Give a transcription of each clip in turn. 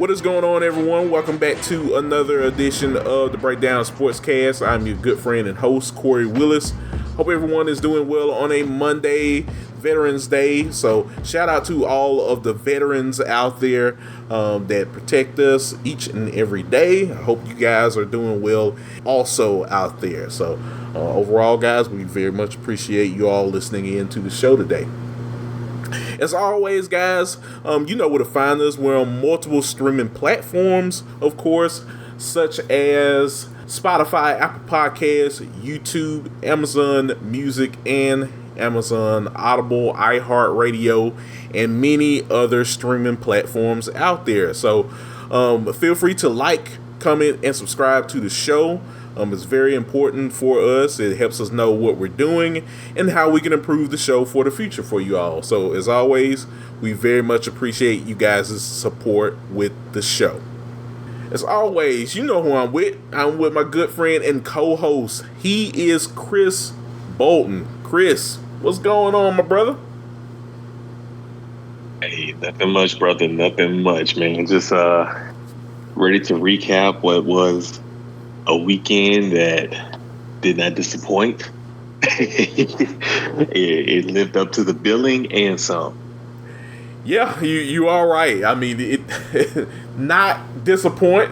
What is going on, everyone? Welcome back to another edition of the Breakdown Sportscast. I'm your good friend and host, Kory Willis. Hope everyone is doing well on a Monday, Veterans Day. So shout out to all of the veterans out there that protect us each and every day. I hope you guys are doing well also out there. So overall, guys, we very much appreciate you all listening in to the show today. As always, guys, you know where to find us. We're on multiple streaming platforms, of course, such as Spotify, Apple Podcasts, YouTube, Amazon Music, and Amazon Audible, iHeartRadio, and many other streaming platforms out there. So feel free to like, comment, and subscribe to the show. It's very important for us. It helps us know what we're doing and how we can improve the show for the future for you all. So as always, we very much appreciate you guys' support with the show. As always, you know who I'm with. I'm with my good friend and co-host. He is Chris Bolton. Chris, what's going on, my brother? Hey, nothing much, brother. Nothing much, man. Just ready to recap what was a weekend that did not disappoint. It lived up to the billing and some. Yeah, you all right. I mean, it not disappoint.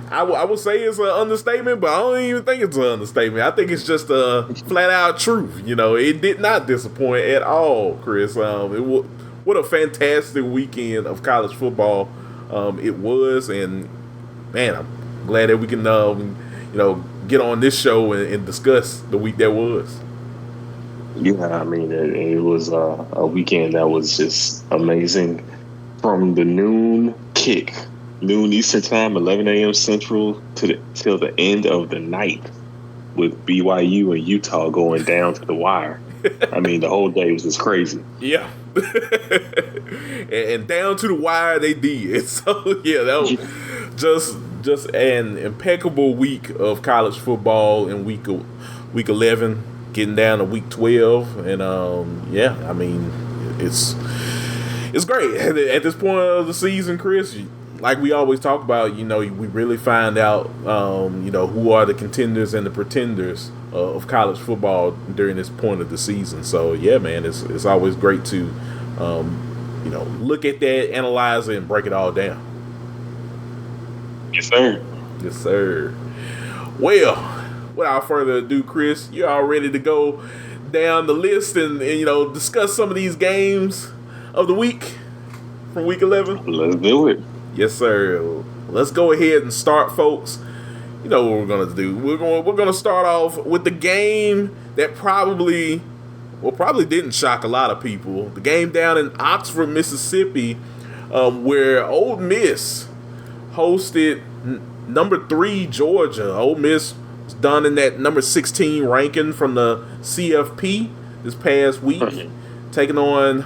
I would say it's an understatement, but I don't even think it's an understatement. I think it's just a flat out truth. You know, it did not disappoint at all, Chris. What a fantastic weekend of college football it was, and man, I'm glad that we can get on this show and discuss the week that was. Yeah, I mean, it was a weekend that was just amazing. From the noon Eastern time, 11 a.m. Central, till the end of the night, with BYU and Utah going down to the wire. I mean, the whole day was just crazy. Yeah. and down to the wire they did. So, yeah, that was just an impeccable week of college football in week 11, getting down to week 12, and I mean, it's great at this point of the season, Chris. Like we always talk about, we really find out, who are the contenders and the pretenders of college football during this point of the season. So yeah, man, it's always great to look at that, analyze it, and break it all down. Yes, sir. Yes, sir. Well, without further ado, Chris, you're all ready to go down the list and discuss some of these games of the week from week 11? Let's do it. Yes, sir. Let's go ahead and start, folks. You know what we're gonna do. We're gonna start off with the game that probably didn't shock a lot of people. The game down in Oxford, Mississippi, where Ole Miss hosted number 3 Georgia. Ole Miss was done in that number 16 ranking from the CFP this past week, taking on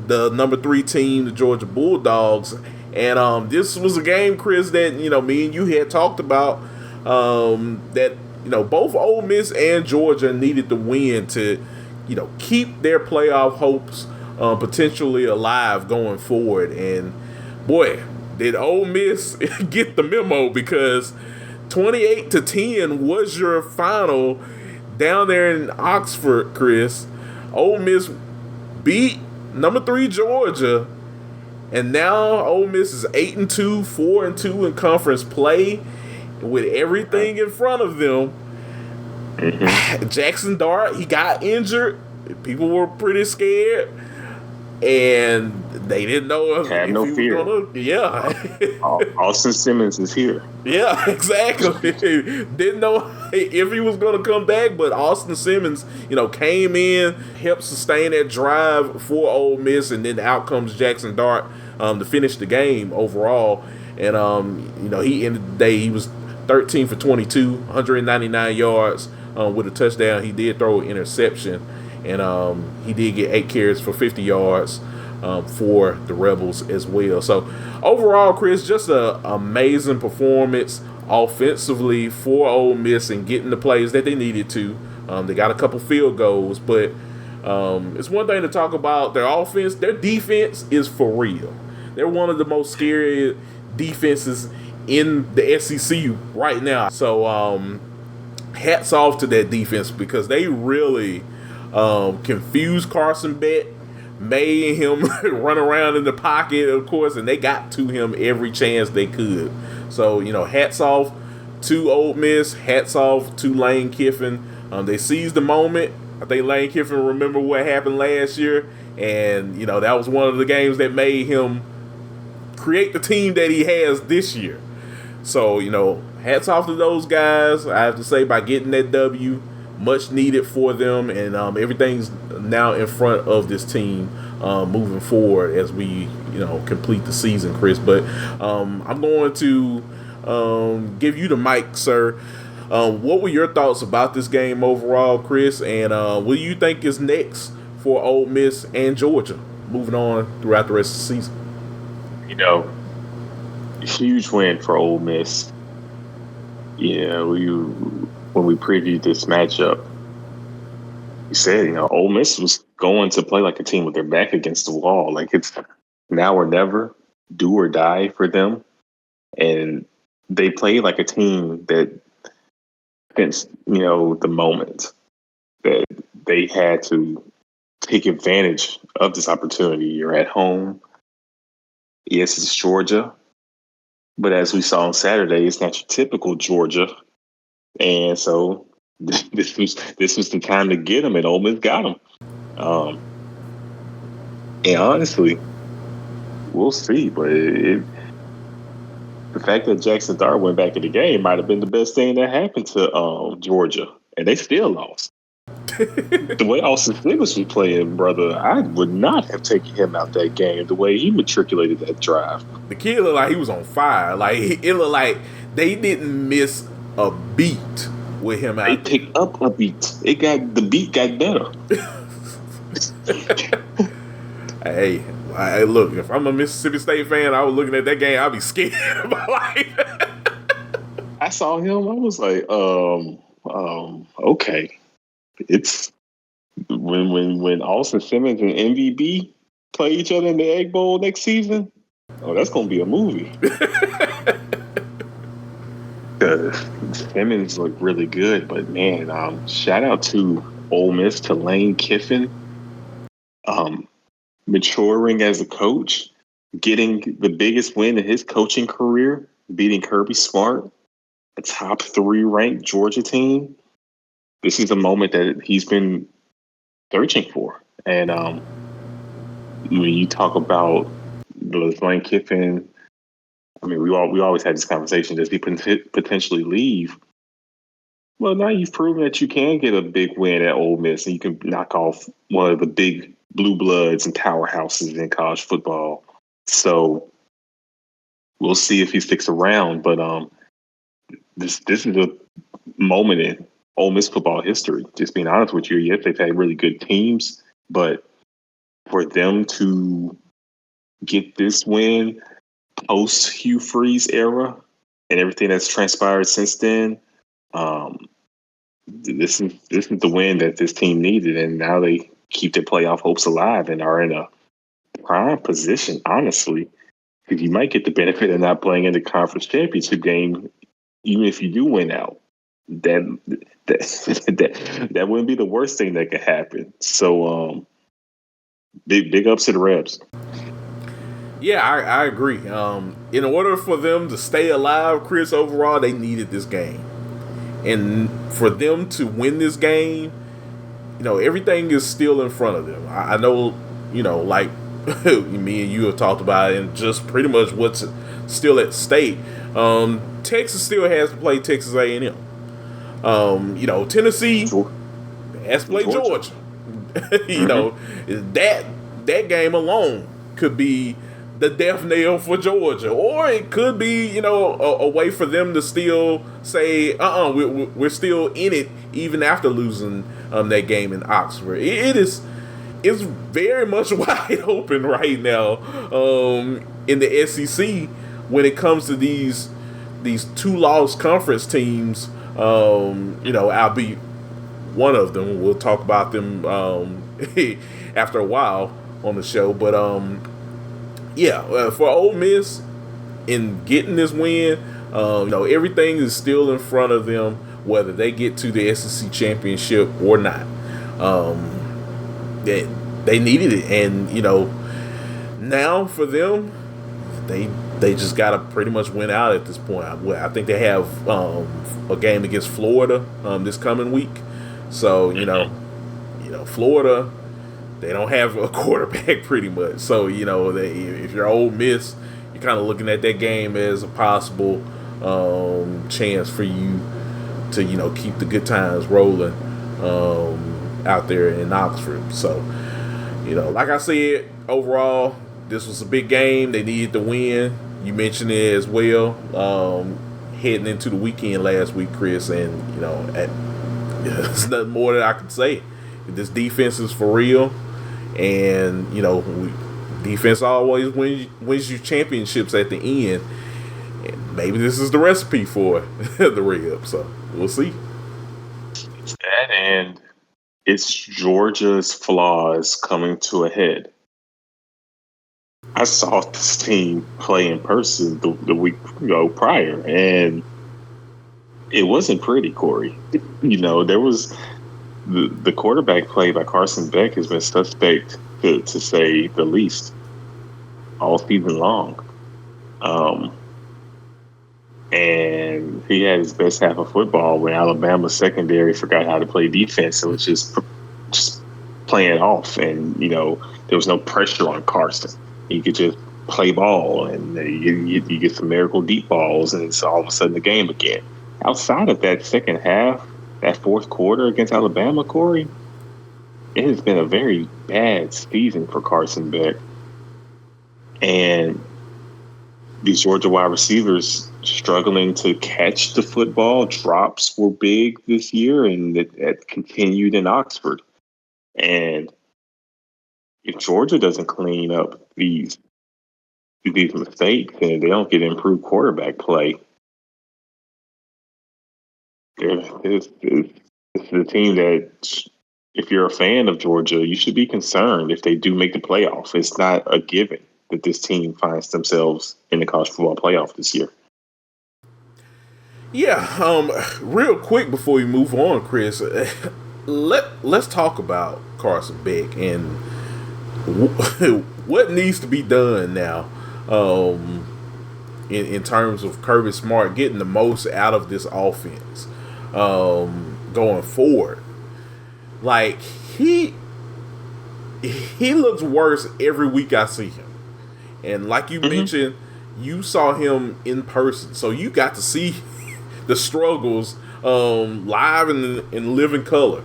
the number 3 team, the Georgia Bulldogs. And this was a game, Chris, that me and you had talked about, that both Ole Miss and Georgia needed to win to keep their playoff hopes potentially alive going forward. And boy, did Ole Miss get the memo, because 28-10 was your final down there in Oxford, Chris. Ole Miss beat number 3 Georgia, and now Ole Miss is 8-2, 4-2 in conference play, with everything in front of them. Jackson Dart, he got injured. People were pretty scared, and they didn't know if he was gonna. Austin Simmons is here. Yeah, exactly. Didn't know if he was gonna come back, but Austin Simmons, came in, helped sustain that drive for Ole Miss, and then out comes Jackson Dart to finish the game overall. And he ended the day. He was 13 for 22, 199 yards with a touchdown. He did throw an interception, and he did get 8 carries for 50 yards for the Rebels as well. So overall, Chris, just an amazing performance offensively for Ole Miss and getting the plays that they needed to. They got a couple field goals, but it's one thing to talk about their offense. Their defense is for real. They're one of the most scary defenses in the SEC right now. So hats off to that defense because they really confused Carson Beck, made him run around in the pocket, of course, and they got to him every chance they could. So, hats off to Ole Miss, hats off to Lane Kiffin. They seized the moment. I think Lane Kiffin remember what happened last year, and, that was one of the games that made him create the team that he has this year. So, hats off to those guys, I have to say, by getting that W. Much needed for them, and everything's now in front of this team moving forward as we, complete the season, Chris. But I'm going to give you the mic, sir. What were your thoughts about this game overall, Chris? And what do you think is next for Ole Miss and Georgia moving on throughout the rest of the season? Huge win for Ole Miss. When we previewed this matchup, you said, Ole Miss was going to play like a team with their back against the wall. Like it's now or never, do or die for them. And they played like a team that against, the moment that they had to take advantage of this opportunity. You're at home. Yes, it's Georgia. But as we saw on Saturday, it's not your typical Georgia. And so this was the time to get them, and Ole Miss got them. And honestly, we'll see. But the fact that Jackson Dart went back in the game might have been the best thing that happened to Georgia, and they still lost. The way Austin Stevens was playing, brother, I would not have taken him out that game. The way he matriculated that drive, the kid looked like he was on fire. Like it looked like they didn't miss a beat with him out. They picked up a beat. The beat got better. Hey, look, if I'm a Mississippi State fan, I was looking at that game, I'd be scared of my life. I saw him, I was like, okay. It's when Austin Simmons and MVB play each other in the Egg Bowl next season, that's gonna be a movie. Simmons looked really good, but man, shout out to Ole Miss, to Lane Kiffin, maturing as a coach, getting the biggest win in his coaching career, beating Kirby Smart, a top 3 ranked Georgia team. This is a moment that he's been searching for. And when you talk about Lane Kiffin, I mean, we always had this conversation. Does he potentially leave? Well, now you've proven that you can get a big win at Ole Miss, and you can knock off one of the big blue bloods and powerhouses in college football. So we'll see if he sticks around. But this is a moment in Ole Miss football history. Just being honest with you, yes, they've had really good teams, but for them to get this win post Hugh Freeze era and everything that's transpired since then, this is the win that this team needed, and now they keep their playoff hopes alive and are in a prime position, honestly, because you might get the benefit of not playing in the conference championship game, even if you do win out. That wouldn't be the worst thing that could happen. So, big ups to the Rebs. Yeah, I agree. In order for them to stay alive, Chris, overall, they needed this game. And for them to win this game, everything is still in front of them. I know, like me and you have talked about it, and just pretty much what's still at stake. Texas still has to play Texas A&M. Tennessee has to play Georgia. That game alone could be the death knell for Georgia, or it could be a way for them to still say we're still in it even after losing that game in Oxford. It's very much wide open right now in the SEC when it comes to these 2-loss conference teams. I'll be one of them. We'll talk about them after a while on the show, but for Ole Miss, in getting this win. Everything is still in front of them, whether they get to the SEC championship or not. They needed it, and now for them, they just gotta pretty much win out at this point. I think they have a game against Florida this coming week, so Florida, they don't have a quarterback pretty much. So if you're Ole Miss, you're kind of looking at that game as a possible chance for you to keep the good times rolling out there in Oxford. So like I said, overall, this was a big game. They needed to win. You mentioned it as well. Heading into the weekend last week, Chris, and there's nothing more that I can say. This defense is for real, and defense always wins you championships at the end. And maybe this is the recipe for the Rib. So we'll see. It's that, and it's Georgia's flaws coming to a head. I saw this team play in person the week prior, and it wasn't pretty, Kory. There was the quarterback play by Carson Beck has been suspect, to say the least, all season long. And he had his best half of football when Alabama's secondary forgot how to play defense and was just playing off. And, there was no pressure on Carson. He could just play ball, and you get some miracle deep balls, and it's all of a sudden the game again. Outside of that second half, that fourth quarter against Alabama, Kory, it has been a very bad season for Carson Beck. And these Georgia wide receivers struggling to catch the football. Drops were big this year, and it continued in Oxford. And if Georgia doesn't clean up these mistakes and they don't get improved quarterback play, it's a team that, if you're a fan of Georgia, you should be concerned if they do make the playoff. It's not a given that this team finds themselves in the college football playoff this year. Yeah, real quick before we move on, Chris, let's talk about Carson Beck and what needs to be done now in terms of Kirby Smart getting the most out of this offense going forward. Like, he looks worse every week I see him. And like you mentioned, you saw him in person, so you got to see the struggles live in living color.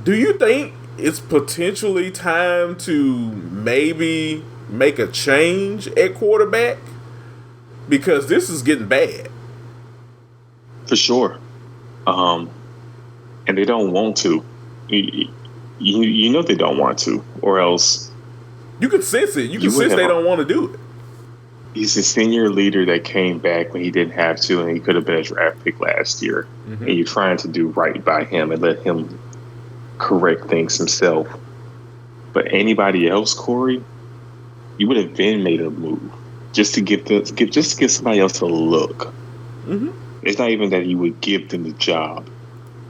Do you think it's potentially time to maybe make a change at quarterback? Because this is getting bad. For sure. And they don't want to. You know they don't want to, or else... You can sense it. You can sense they don't want to do it. He's a senior leader that came back when he didn't have to, and he could have been a draft pick last year. And you're trying to do right by him and let him correct things himself. But anybody else, Kory, you would have then made a move just to give somebody else a look. It's not even that you would give them the job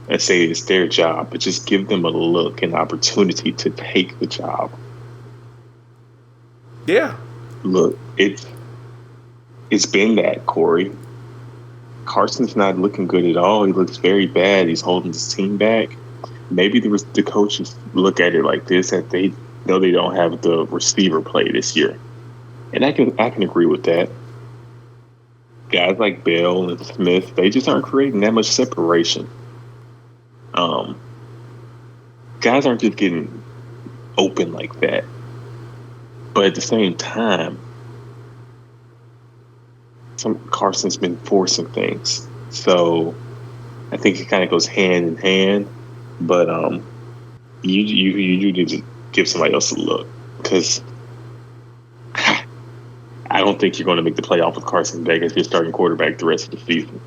and say it's their job, but just give them a look and opportunity to take the job. Yeah. Look, it's been that, Kory. Carson's not looking good at all. He looks very bad. He's holding his team back. Maybe the coaches look at it like this, that they know they don't have the receiver play this year. And I can agree with that. Guys like Bell and Smith, they just aren't creating that much separation. Guys aren't just getting open like that. But at the same time, Carson's been forcing things. So I think it kind of goes hand in hand. But you need to give somebody else a look, because I don't think you're going to make the playoff with Carson Beck as your starting quarterback the rest of the season.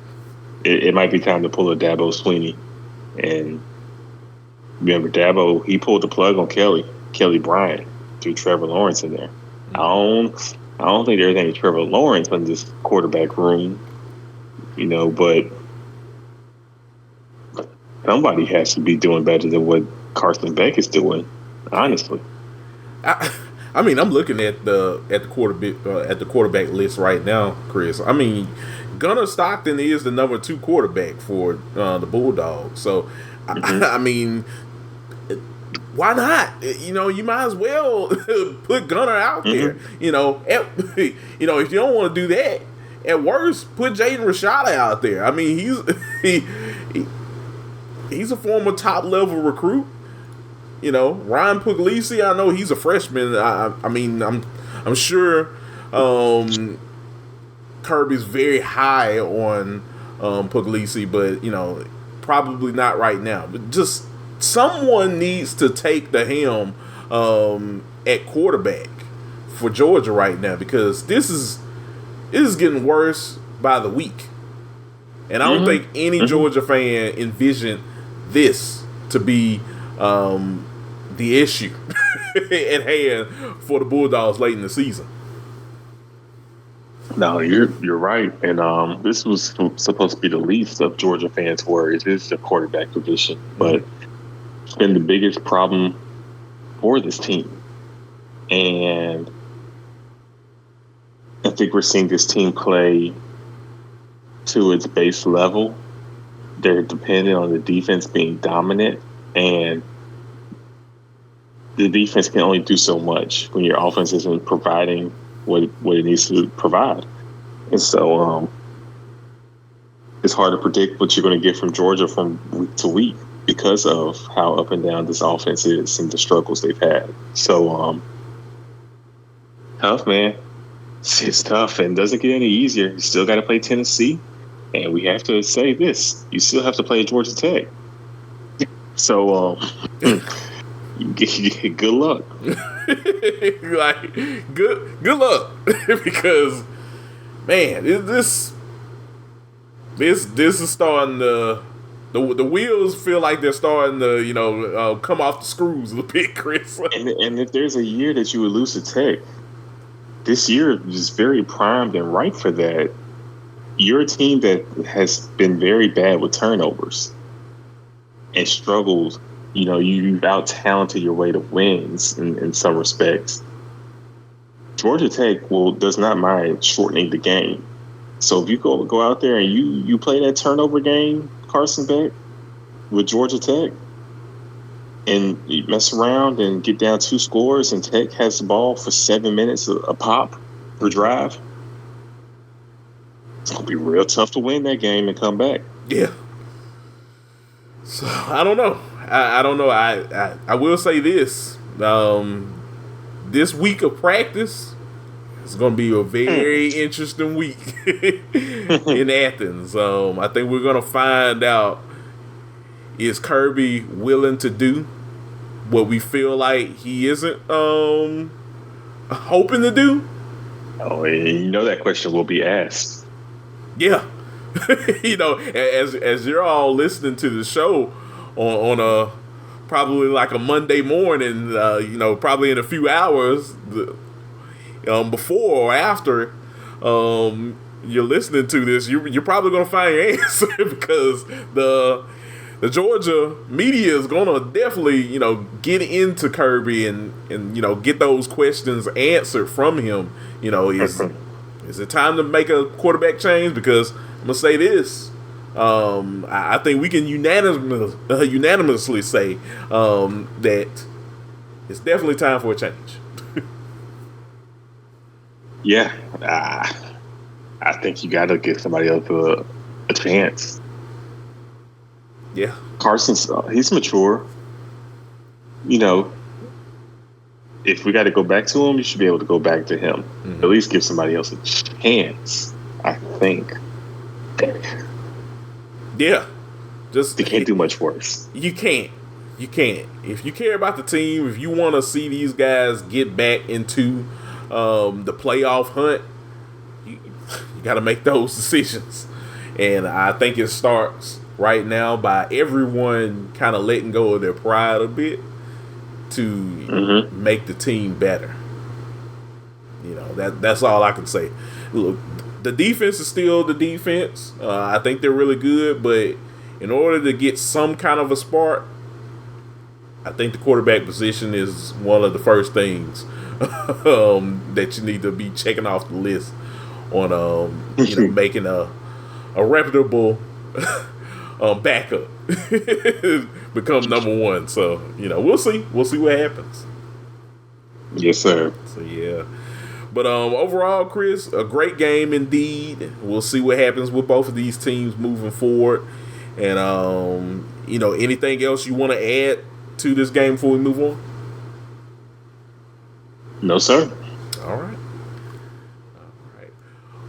It might be time to pull a Dabo Swinney. And remember, Dabo, he pulled the plug on Kelly Bryant, threw Trevor Lawrence in there. I I don't think there's any Trevor Lawrence in this quarterback room, but somebody has to be doing better than what Carson Beck is doing, honestly. I mean, I'm looking at the quarterback list right now, Chris. I mean, Gunnar Stockton is the number 2 quarterback for the Bulldogs. So, I mean, why not? You might as well put Gunnar out there. If you don't want to do that, at worst, put Jaden Rashada out there. I mean, he's a former top level recruit. Ryan Puglisi, I know he's a freshman. I mean, I'm sure Kirby's very high on Puglisi, but probably not right now. But just someone needs to take the helm at quarterback for Georgia right now, because this is getting worse by the week, and I don't think any Georgia fan envisioned this to be the issue at hand for the Bulldogs late in the season. No, you're right, and this was supposed to be the least of Georgia fans' worries. It's the quarterback position, but it's been the biggest problem for this team, and I think we're seeing this team play to its base level. They're dependent on the defense being dominant, and the defense can only do so much when your offense isn't providing what it needs to provide. And so it's hard to predict what you're going to get from Georgia from week to week because of how up and down this offense is and the struggles they've had. So tough, man. It's tough and doesn't get any easier. You still got to play Tennessee, and we have to say this: you still have to play Georgia Tech. So good luck. Like good luck, because man, this is starting to the wheels feel like they're starting to come off the screws a little bit, Chris. And if there's a year that you would lose to Tech, this year is very primed and ripe for that. You're a team that has been very bad with turnovers and struggled. You've out-talented your way to wins in some respects. Georgia Tech does not mind shortening the game. So if you go out there and you play that turnover game, Carson Beck, with Georgia Tech, and you mess around and get down 2 scores, and Tech has the ball for 7 minutes a pop per drive, it's going to be real tough to win that game and come back. Yeah. So, I don't know. I don't know. I will say this. This week of practice is going to be a very interesting week in Athens. I think we're going to find out, is Kirby willing to do what we feel like he isn't hoping to do? Oh, that question will be asked. Yeah. As you're all listening to the show on a probably like a Monday morning, probably in a few hours before or after you're listening to this, you're probably going to find your answer because the Georgia media is going to definitely, get into Kirby and get those questions answered from him. Is it time to make a quarterback change? Because I'm going to say this. I think we can unanimously say that it's definitely time for a change. Yeah. I think you got to give somebody else a chance. Yeah. Carson's he's mature. If we got to go back to him, you should be able to go back to him. Mm-hmm. At least give somebody else a chance, I think. Yeah. You can't do much worse. You can't. If you care about the team, if you want to see these guys get back into the playoff hunt, you got to make those decisions. And I think it starts right now by everyone kind of letting go of their pride a bit to make the team better. that's all I can say. Look, the defense is still the defense. I think they're really good, but in order to get some kind of a spark, I think the quarterback position is one of the first things that you need to be checking off the list on, making a reputable backup become number one. So we'll see. We'll see what happens. Yes, sir. So yeah. But overall, Chris, a great game indeed. We'll see what happens with both of these teams moving forward. And anything else you want to add to this game before we move on? No, sir. All right.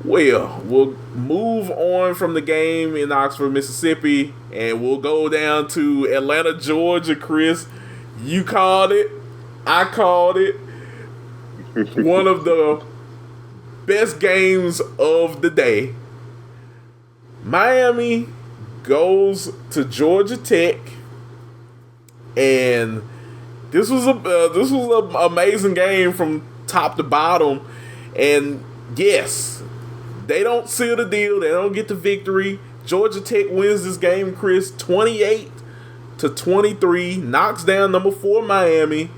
Well, we'll move on from the game in Oxford, Mississippi, and we'll go down to Atlanta, Georgia. Chris, you called it. I called it. One of the best games of the day. Miami goes to Georgia Tech, and this was an amazing game from top to bottom. And yes, they don't seal the deal. They don't get the victory. Georgia Tech wins this game, Chris, 28-23, knocks down number 4 Miami,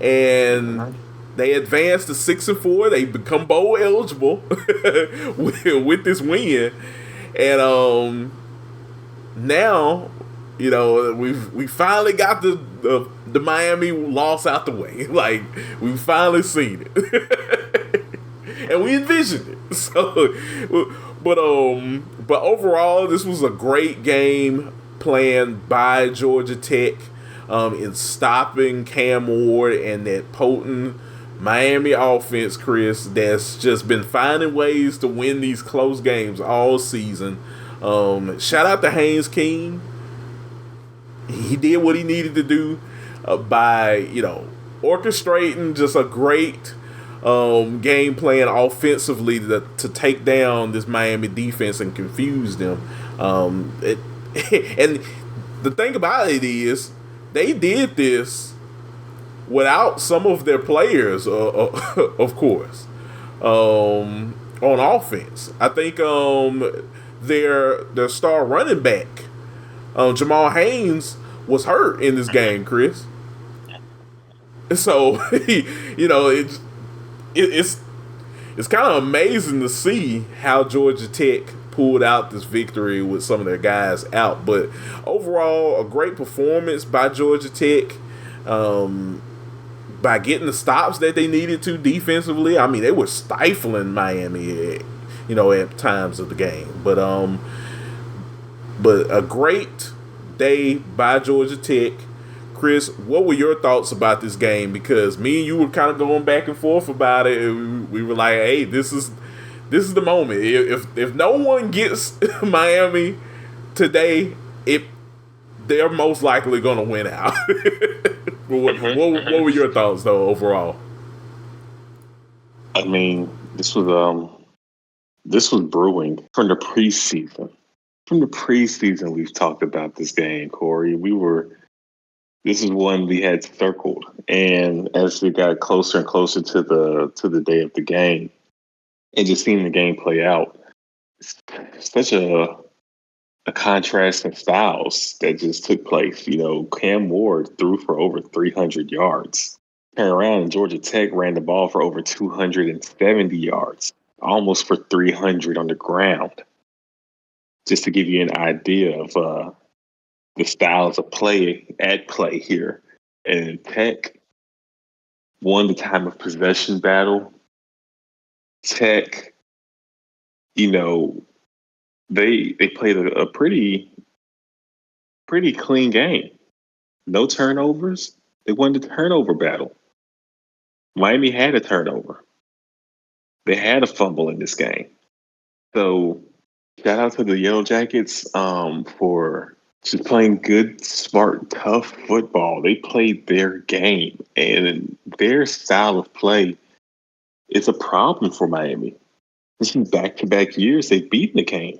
and they advance to 6-4. They become bowl eligible with this win, and now we finally got the Miami loss out the way. Like, we finally seen it, and we envisioned it. So, but overall, this was a great game planned by Georgia Tech in stopping Cam Ward and that potent Miami offense, Chris, that's just been finding ways to win these close games all season. Shout out to Haynes King. He did what he needed to do by orchestrating just a great game plan offensively to take down this Miami defense and confuse them. And the thing about it is, they did this without some of their players, of course, on offense. I think their star running back, Jamal Haynes, was hurt in this game, Chris. So, it's kind of amazing to see how Georgia Tech pulled out this victory with some of their guys out. But overall, a great performance by Georgia Tech. By getting the stops that they needed to defensively. I mean, they were stifling Miami, at times of the game. But a great day by Georgia Tech. Chris, what were your thoughts about this game? Because me and you were kind of going back and forth about it. And we were like, hey, this is the moment. If no one gets Miami today, they're most likely going to win out. What were your thoughts, though, overall? I mean, this was brewing from the preseason. From the preseason, we've talked about this game, Kory. This is one we had circled, and as we got closer and closer to the day of the game, and just seeing the game play out, it's such a contrast in styles that just took place. Cam Ward threw for over 300 yards. Turned around and Georgia Tech ran the ball for over 270 yards, almost for 300 on the ground. Just to give you an idea of the styles of play here. And Tech won the time of possession battle. Tech, they played a pretty clean game. No turnovers. They won the turnover battle. Miami had a turnover. They had a fumble in this game. So shout out to the Yellow Jackets for just playing good, smart, tough football. They played their game, and their style of play is a problem for Miami. This is back-to-back years they've beaten the game.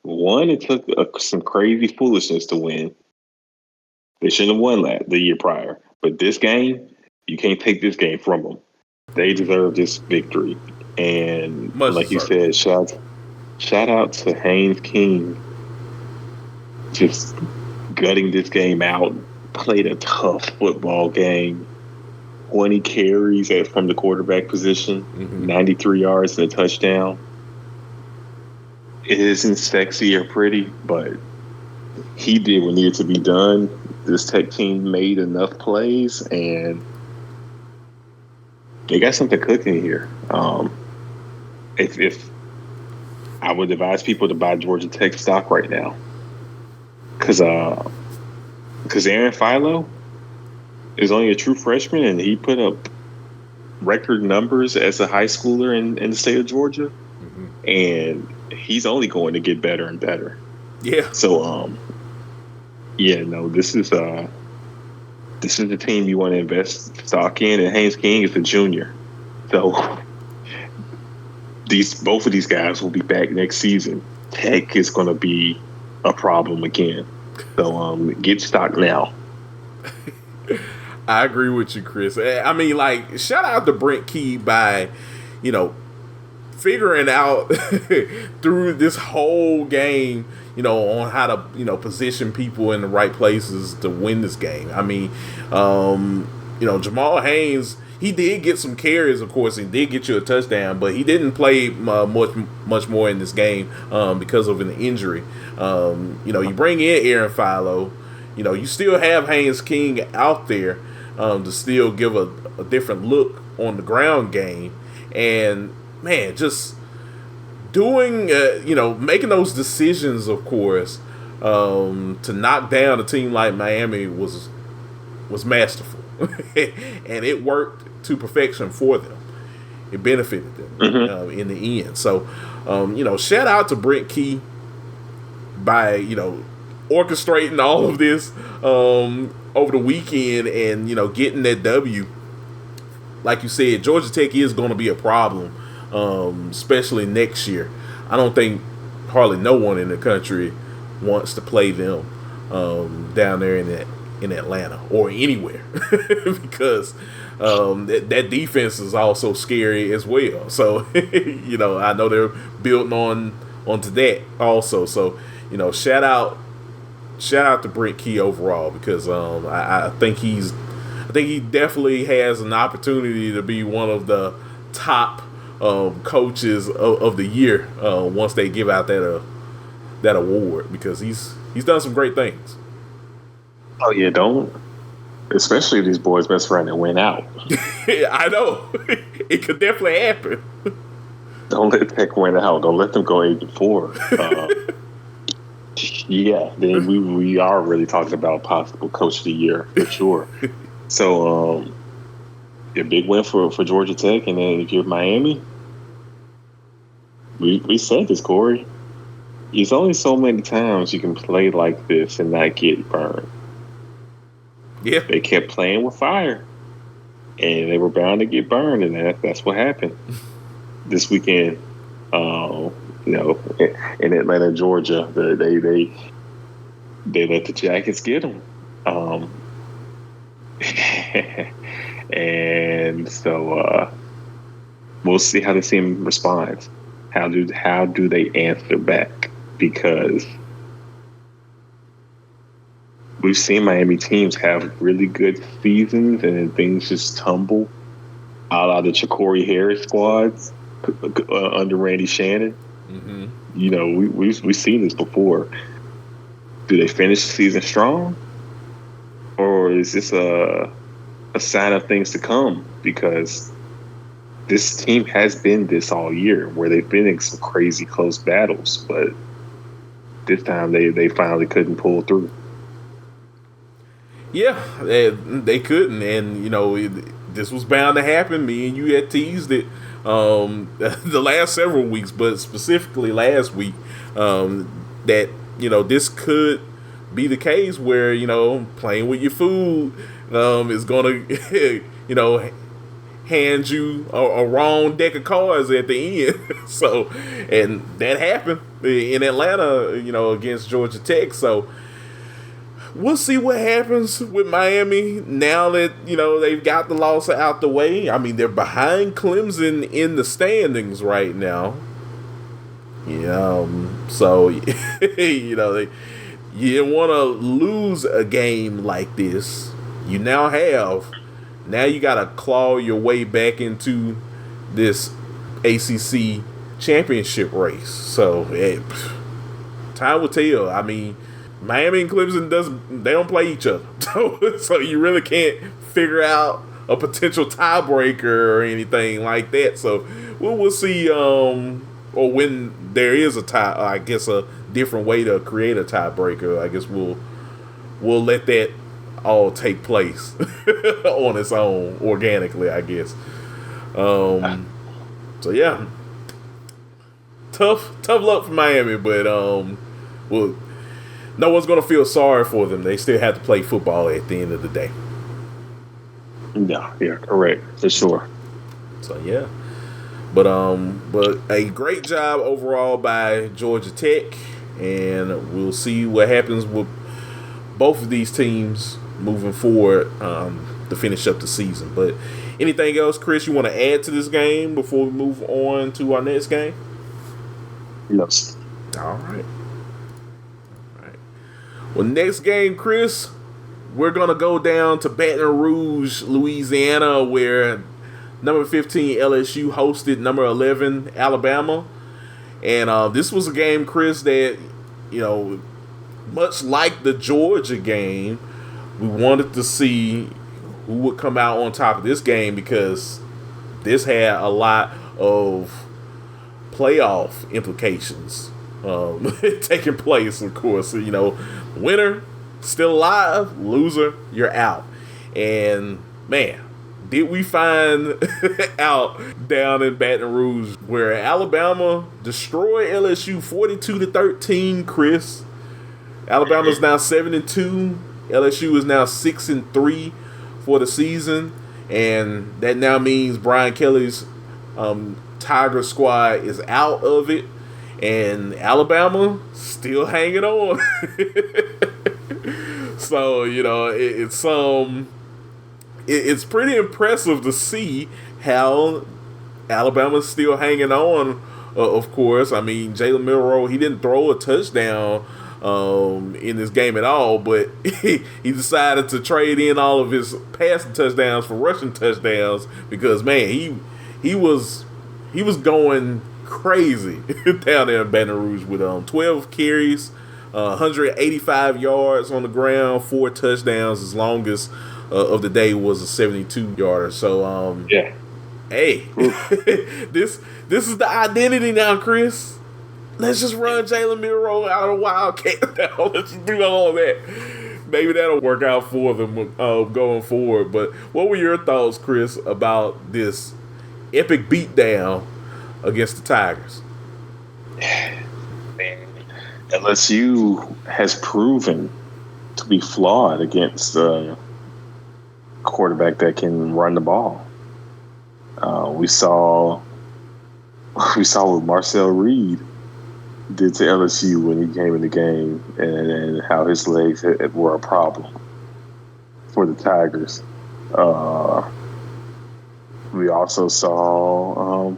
One, it took some crazy foolishness to win. They shouldn't have won the year prior. But this game, you can't take this game from them. They deserve this victory. And Much like you deserved. said, shout out to Haynes King, just gutting this game out. Played a tough football game. 20 carries from the quarterback position, 93 yards and a touchdown. It isn't sexy or pretty, but he did what needed to be done. This Tech team made enough plays, and they got something cooking here. If I would advise people to buy Georgia Tech stock right now, because Aaron Philo is only a true freshman, and he put up record numbers as a high schooler in the state of Georgia, and he's only going to get better and better. Yeah. So, this is the team you want to invest stock in, and Haynes King is a junior, so both of these guys will be back next season. Tech is going to be a problem again. So, get stock now. I agree with you, Chris. I mean, like, shout out to Brent Key by, figuring out through this whole game, on how to, position people in the right places to win this game. I mean, Jamal Haynes, he did get some carries, of course. He did get you a touchdown, but he didn't play much more in this game because of an injury. You bring in Aaron Philo. You still have Haynes King out there to still give a different look on the ground game. And, man, just doing, making those decisions, of course, to knock down a team like Miami was masterful. And it worked to perfection for them. It benefited them in the end. So, shout out to Brent Key by, orchestrating all of this over the weekend and, getting that W. Like you said, Georgia Tech is going to be a problem, especially next year. I don't think hardly no one in the country wants to play them down there in Atlanta or anywhere because that defense is also scary as well. So, I know they're building onto that also. So, shout out to Brent Key overall because I think he definitely has an opportunity to be one of the top coaches of the year once they give out that award because he's done some great things. Oh yeah, especially if these boys mess around and win out. I know it could definitely happen. Don't let Tech win out. Don't let them go 8-4. Yeah, then we are really talking about possible coach of the year for sure. So, a big win for Georgia Tech, and then if you're Miami, we said this, Kory. There's only so many times you can play like this and not get burned. Yeah, they kept playing with fire, and they were bound to get burned, and that's what happened this weekend. In Atlanta, Georgia, they let the Jackets get them, and so we'll see how the team responds. How do they answer back? Because we've seen Miami teams have really good seasons and then things just tumble, a la the Kory Harris squads under Randy Shannon. We've seen this before. Do they finish the season strong, or is this a sign of things to come? Because this team has been this all year, where they've been in some crazy close battles, but this time they finally couldn't pull through. Yeah, they couldn't, and this was bound to happen. Me and you had teased it the last several weeks, but specifically last week, that this could be the case where playing with your food is gonna hand you a wrong deck of cards at the end. So, and that happened in Atlanta, against Georgia Tech. So we'll see what happens with Miami now that, they've got the loss out the way. I mean, they're behind Clemson in the standings right now. So, you didn't want to lose a game like this. You now you got to claw your way back into this ACC championship race. So, time will tell. I mean, Miami and Clemson they don't play each other. So you really can't figure out a potential tiebreaker or anything like that. So we'll see, or when there is a tie, I guess a different way to create a tiebreaker. I guess we'll let that all take place on its own, organically, I guess. So yeah. Tough luck for Miami, but well, no one's gonna feel sorry for them. They still have to play football at the end of the day. Yeah, correct, for sure. So yeah, but a great job overall by Georgia Tech, and we'll see what happens with both of these teams moving forward to finish up the season. But anything else, Chris, you want to add to this game before we move on to our next game? Yes. All right. Well, next game, Chris, we're going to go down to Baton Rouge, Louisiana, where number 15 LSU hosted number 11 Alabama. And this was a game, Chris, that, much like the Georgia game, we wanted to see who would come out on top of this game, because this had a lot of playoff implications taking place, of course. Winner still alive, loser, you're out. And man, did we find out down in Baton Rouge, where Alabama destroyed LSU 42-13, Chris. Alabama's now 7-2. LSU is now 6-3 for the season, and that now means Brian Kelly's Tiger squad is out of it, and Alabama still hanging on. So it's pretty impressive to see how Alabama's still hanging on. Of course, I mean, Jalen Milroe, he didn't throw a touchdown in this game at all, but he decided to trade in all of his passing touchdowns for rushing touchdowns, because man, he was going crazy down there in Baton Rouge with 12 carries, 185 yards on the ground, 4 touchdowns. His longest of the day was a 72-yarder. So hey, this is the identity now, Chris. Let's just run Jalen Milroe out of Wildcat now. Let's just do all of that. Maybe that'll work out for them going forward. But what were your thoughts, Chris, about this epic beatdown against the Tigers? Man, LSU has proven to be flawed against a quarterback that can run the ball. We saw what Marcel Reed did to LSU when he came in the game, and how his legs were a problem for the Tigers. We also saw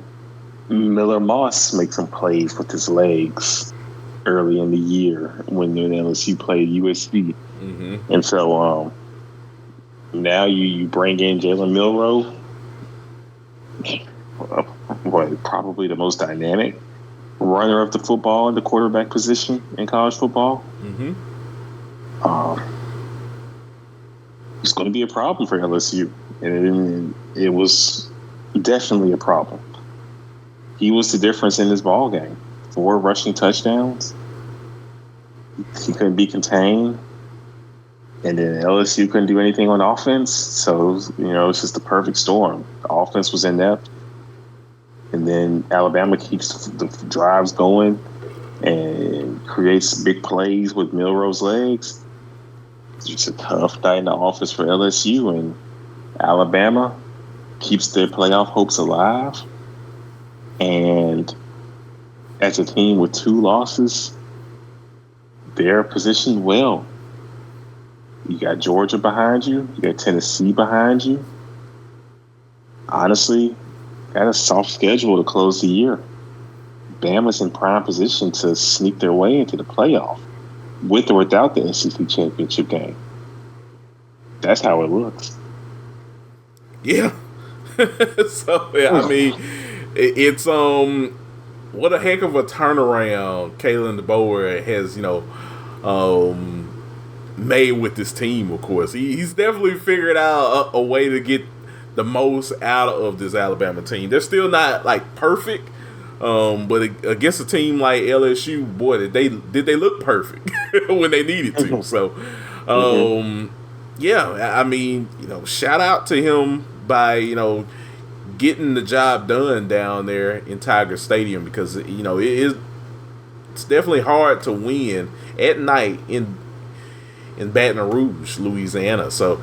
Miller Moss make some plays with his legs early in the year when LSU played USC. Mm-hmm. And so now you bring in Jalen Milroe, probably the most dynamic runner of the football in the quarterback position in college football. Mm-hmm. It's going to be a problem for LSU, and it was definitely a problem. He was the difference in this ball game. 4 rushing touchdowns. He couldn't be contained, and then LSU couldn't do anything on offense. So it's just the perfect storm. The offense was inept, and then Alabama keeps the drives going and creates big plays with Milroe's legs. It's just a tough night in the office for LSU, and Alabama keeps their playoff hopes alive. And as a team with 2 losses, they're positioned well You got Georgia behind you. You got Tennessee behind you. Honestly, got a soft schedule to close the year. Bama's in prime position to sneak their way into the playoff with or without the SEC championship game. That's how it looks. Yeah. So yeah, I mean, it's what a heck of a turnaround Kalen DeBoer has made with this team. Of course, he's definitely figured out a way to get the most out of this Alabama team. They're still not like perfect, but against a team like LSU, boy, did they look perfect when they needed to. So, yeah, I mean, shout out to him by getting the job done down there in Tiger Stadium, because it's definitely hard to win at night in Baton Rouge, Louisiana. So,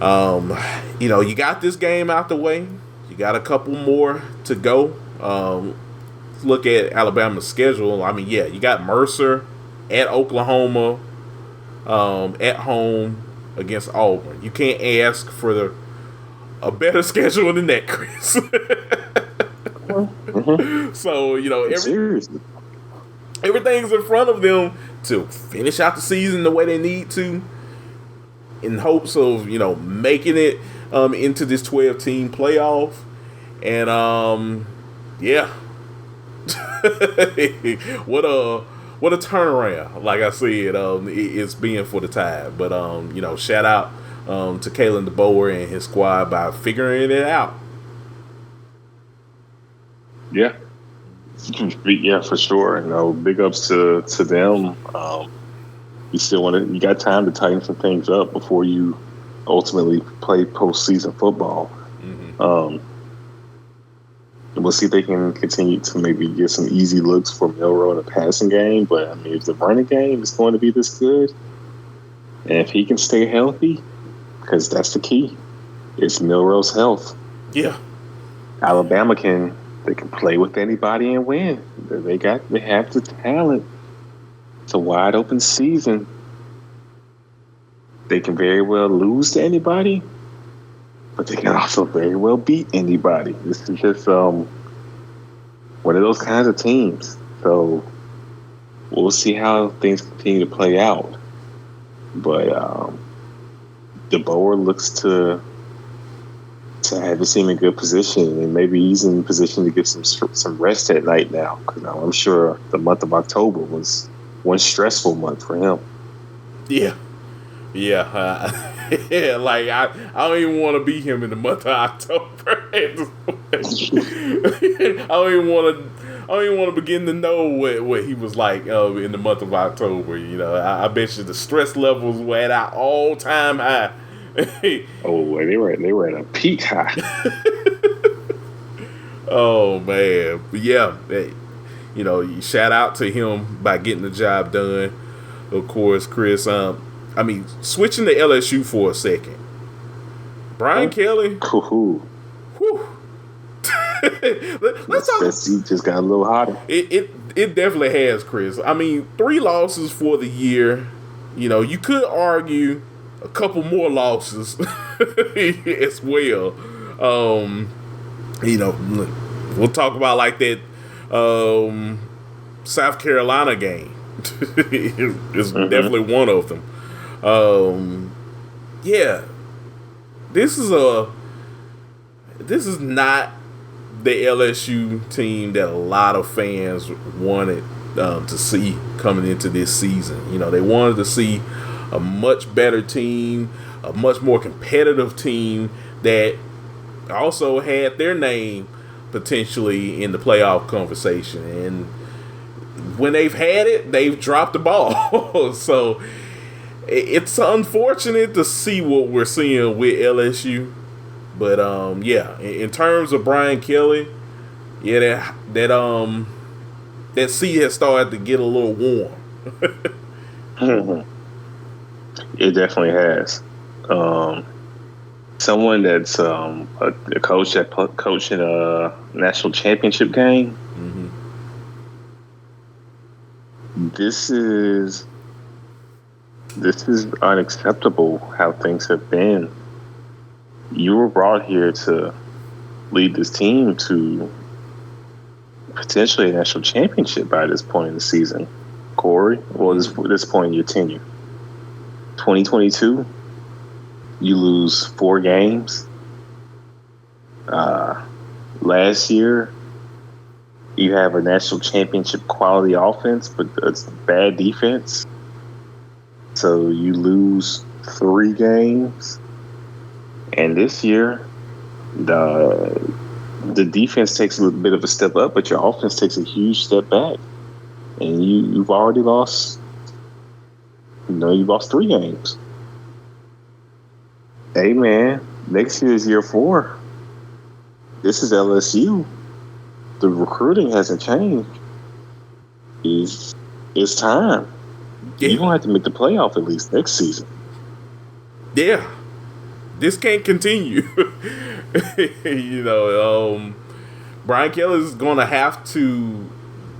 you got this game out the way. You got a couple more to go. Look at Alabama's schedule. I mean, yeah, you got Mercer at Oklahoma, at home against Auburn. You can't ask for a better schedule than that, Chris. So, everything's in front of them to finish out the season the way they need to, in hopes of making it into this 12-team playoff. And yeah, what a turnaround! Like I said, it's being for the Tide. But shout out to Kalen DeBoer and his squad by figuring it out. Yeah, for sure. Big ups to them. You got time to tighten some things up before you ultimately play postseason football. Mm-hmm. And we'll see if they can continue to maybe get some easy looks for Milroe in the passing game. But I mean, if the running game is going to be this good, and if he can stay healthy, because that's the key, it's Milroe's health. Yeah, Alabama can play with anybody and win. They have the talent. It's a wide open season. They can very well lose to anybody, but they can also very well beat anybody. This is just one of those kinds of teams. So we'll see how things continue to play out. But DeBoer looks to have his team in good position, and maybe he's in position to get some rest at night now. Because I'm sure the month of October was one stressful month for him. Yeah. Yeah, like I don't even want to be him in the month of October. I don't even want to begin to know what he was like in the month of October. I bet you the stress levels were at our all-time high. Oh, they were at a peak high. Oh man, but yeah, you shout out to him by getting the job done. Of course, Chris. I mean, switching to LSU for a second. Brian Kelly. Whew. Let's talk. That seat just got a little hotter. It definitely has, Chris. I mean, 3 losses for the year. You could argue a couple more losses as well. We'll talk about like that South Carolina game. It's definitely one of them. Yeah, this is not the LSU team that a lot of fans wanted to see coming into this season. They wanted to see a much better team, a much more competitive team that also had their name potentially in the playoff conversation. And when they've had it, they've dropped the ball. So it's unfortunate to see what we're seeing with LSU. But yeah, in terms of Brian Kelly, yeah, that seat has started to get a little warm. It definitely has. Someone that's a coach that coached in a national championship game. Mm-hmm. this is unacceptable how things have been. You were brought here to lead this team to potentially a national championship by this point in the season, Kory. Well, this point in your tenure. 2022, you lose 4 games. Last year, you have a national championship quality offense, but it's bad defense. So you lose 3 games. And this year, the defense takes a little bit of a step up, but your offense takes a huge step back. And you've already lost, you lost 3 games. Hey, man, next year is year 4. This is LSU. The recruiting hasn't changed. It's time. Yeah. You're going to have to make the playoff at least next season. Yeah. This can't continue. Brian Kelly is going to have to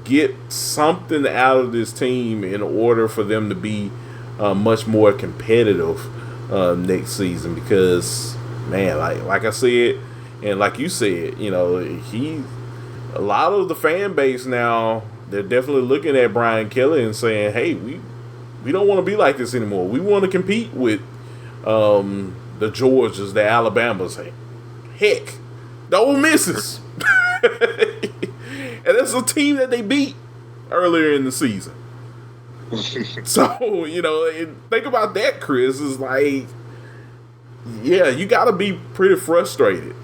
get something out of this team in order for them to be much more competitive next season. Because, man, like I said, and like you said, a lot of the fan base now, they're definitely looking at Brian Kelly and saying, hey, we don't want to be like this anymore. We want to compete with the Georgias, the Alabamas, heck, the Ole Misses. And that's a team that they beat earlier in the season. So, think about that, Chris. Is like, yeah, you got to be pretty frustrated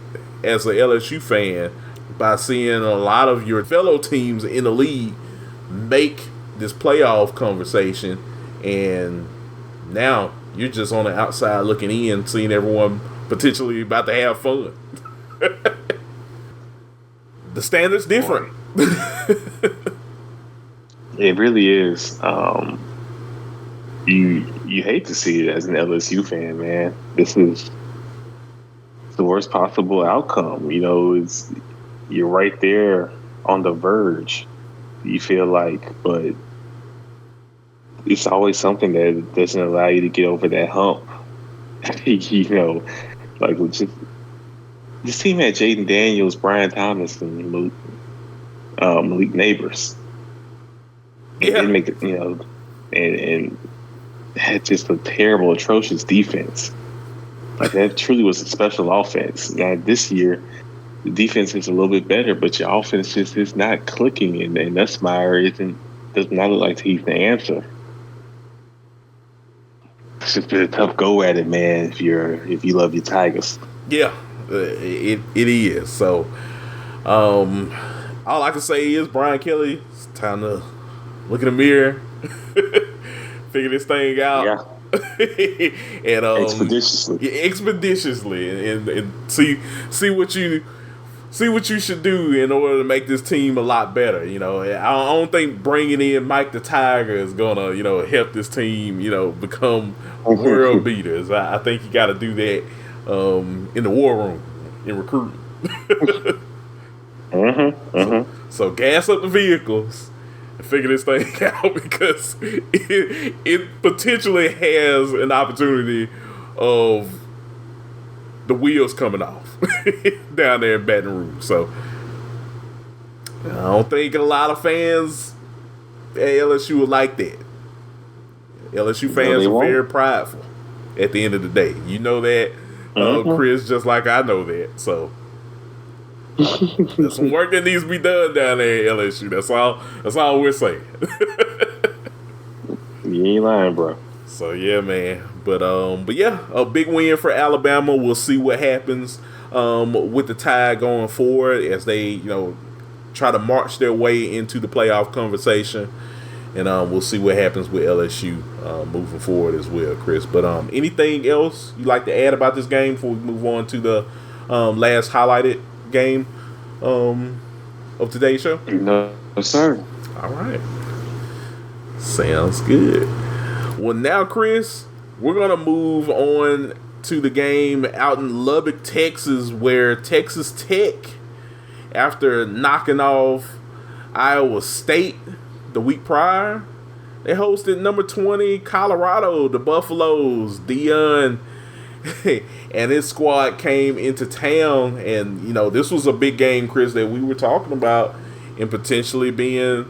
as an LSU fan by seeing a lot of your fellow teams in the league make this playoff conversation, and now you're just on the outside looking in, seeing everyone potentially about to have fun. The standard's different. It really is. You hate to see it as an LSU fan, man. This is the worst possible outcome. You're right there on the verge, you feel like, but it's always something that doesn't allow you to get over that hump. Like this team had Jaden Daniels, Brian Thomas, and Malik Neighbors. And didn't make it, and had just a terrible, atrocious defense. Like, that truly was a special offense. Now, this year, the defense is a little bit better, but your offense just is not clicking, and Nussmeier does not look like he's the answer. It's just been a tough go at it, man, if you love your Tigers. Yeah, it is. So, all I can say is, Brian Kelly, it's time to look in the mirror, figure this thing out. Yeah. And expeditiously, and see what you should do in order to make this team a lot better. I don't think bringing in Mike the Tiger is gonna help this team become world beaters. I think you got to do that in the war room in recruiting. So gas up the vehicles and figure this thing out, because it potentially has an opportunity of the wheels coming off down there in Baton Rouge. So I don't think a lot of fans at LSU would like that. LSU fans are very prideful at the end of the day. You know that, Chris, just like I know that. So there's some work that needs to be done down there at LSU. That's all we're saying. You ain't lying, bro. So yeah, man. But yeah, a big win for Alabama. We'll see what happens with the Tide going forward as they try to march their way into the playoff conversation, and we'll see what happens with LSU moving forward as well, Chris. But anything else you'd like to add about this game before we move on to the last highlighted game of today's show? No, sir. All right. Sounds good. Well, now, Chris, we're going to move on to the game out in Lubbock, Texas, where Texas Tech, after knocking off Iowa State the week prior, They hosted number 20 Colorado, the Buffaloes. Dion and his squad came into town, and this was a big game, Chris, that we were talking about, and potentially being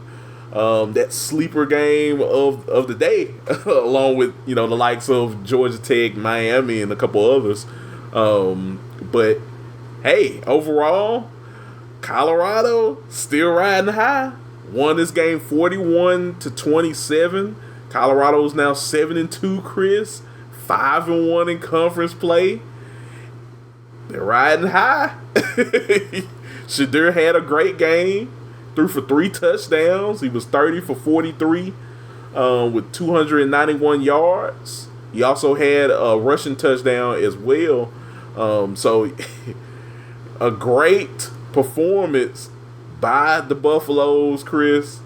that sleeper game of the day, along with the likes of Georgia Tech, Miami, and a couple others. But hey, overall, Colorado still riding high. Won this game 41-27. Colorado's now 7-2, Chris. 5-1 in conference play. They're riding high. Shadur had a great game. Threw for 3 touchdowns. He was 30 for 43 with 291 yards. He also had a rushing touchdown as well. So a great performance by the Buffaloes, Chris.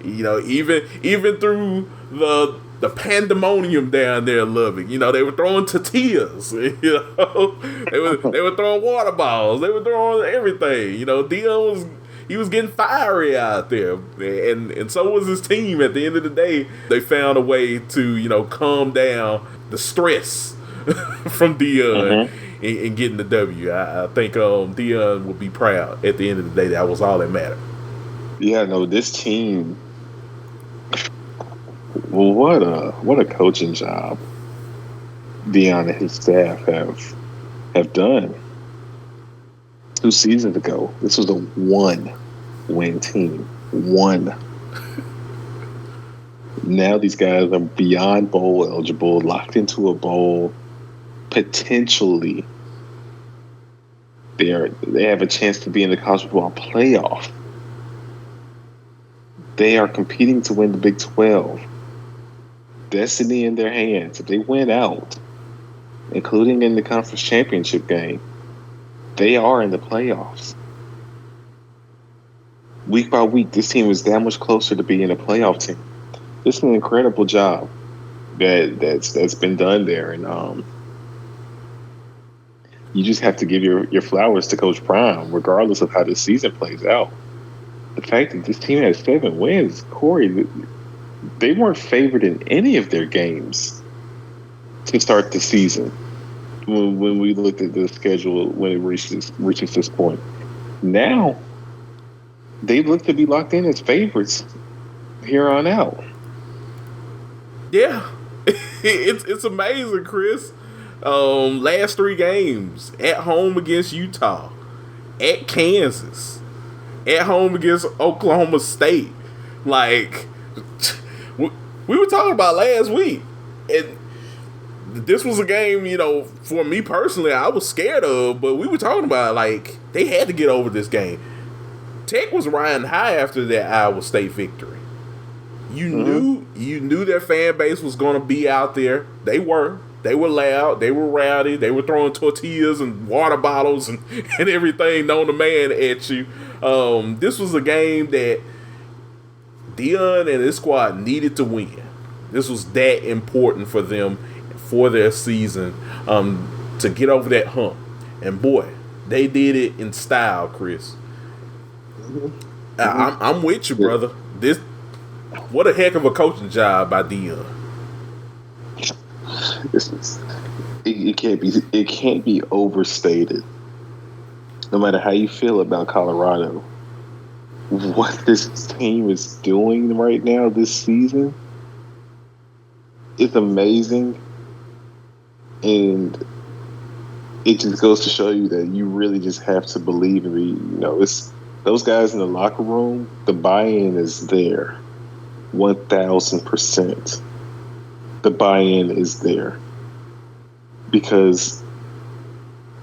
Even through the pandemonium down there in Lubbock, they were throwing tortillas. They were throwing water balls. They were throwing everything. Dion was getting fiery out there, and so was his team. At the end of the day, they found a way to calm down the stress from Dion. And getting the W. I think Dion would be proud at the end of the day. That was all that mattered. Yeah, no, this team. Well, what a coaching job Dion and his staff have done. 2 seasons ago, this was a 1-win team. 1. Now these guys are beyond bowl eligible, locked into a bowl. Potentially, they have a chance to be in the college football playoff. They are competing to win the Big 12. Destiny in their hands. If they win out, including in the conference championship game, they are in the playoffs. Week by week, this team is that much closer to being a playoff team. It's an incredible job that's been done there, and you just have to give your flowers to Coach Prime, regardless of how the season plays out. The fact that this team has 7 wins, Kory, they weren't favored in any of their games to start the season. When we looked at the schedule, when it reaches this point, now they look to be locked in as favorites here on out. Yeah, it's amazing, Chris. Last 3 games: at home against Utah, at Kansas, at home against Oklahoma State. Like we were talking about last week, and this was a game, for me personally, I was scared of. But we were talking about like they had to get over this game. Tech was riding high after that Iowa State victory. You knew their fan base was going to be out there. They were loud. They were rowdy. They were throwing tortillas and water bottles and everything known to man at you. This was a game that Dion and his squad needed to win. This was that important for them, for their season, to get over that hump. And boy, they did it in style, Chris. I'm with you, brother. What a heck of a coaching job by Dion. It can't be overstated. No matter how you feel about Colorado, what this team is doing right now this season is amazing, and it just goes to show you that you really just have to believe in it's those guys in the locker room. The buy-in is there, 1,000%. The buy-in is there because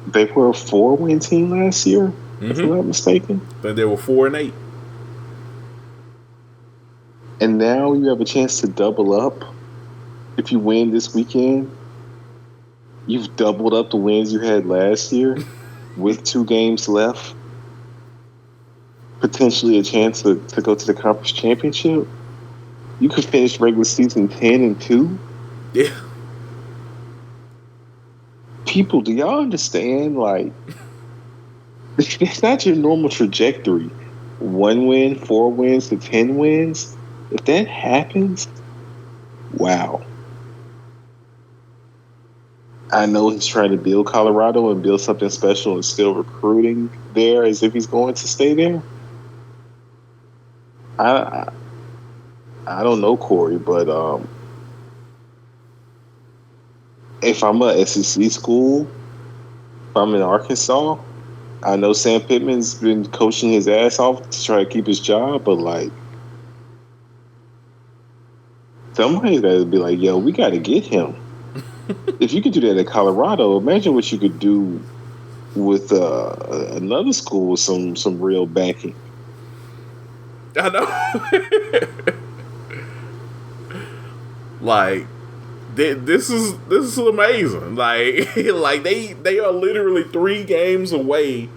they were a 4-win team last year, if I'm not mistaken. But they were 4-8. And now you have a chance to double up. If you win this weekend, you've doubled up the wins you had last year with 2 games left. Potentially a chance to go to the conference championship. You could finish regular season 10-2. Yeah. People, do y'all understand? Like, it's not your normal trajectory. 1 win, 4 wins to 10 wins. If that happens, wow. I know he's trying to build Colorado and build something special and still recruiting there as if he's going to stay there. I don't know, Kory, but if I'm a SEC school, if I'm in Arkansas, I know Sam Pittman's been coaching his ass off to try to keep his job, but like somebody's got to be like, yo, we got to get him. If you could do that at Colorado, imagine what you could do with another school with some real backing. I know. Like this is amazing. Like like they are literally 3 games away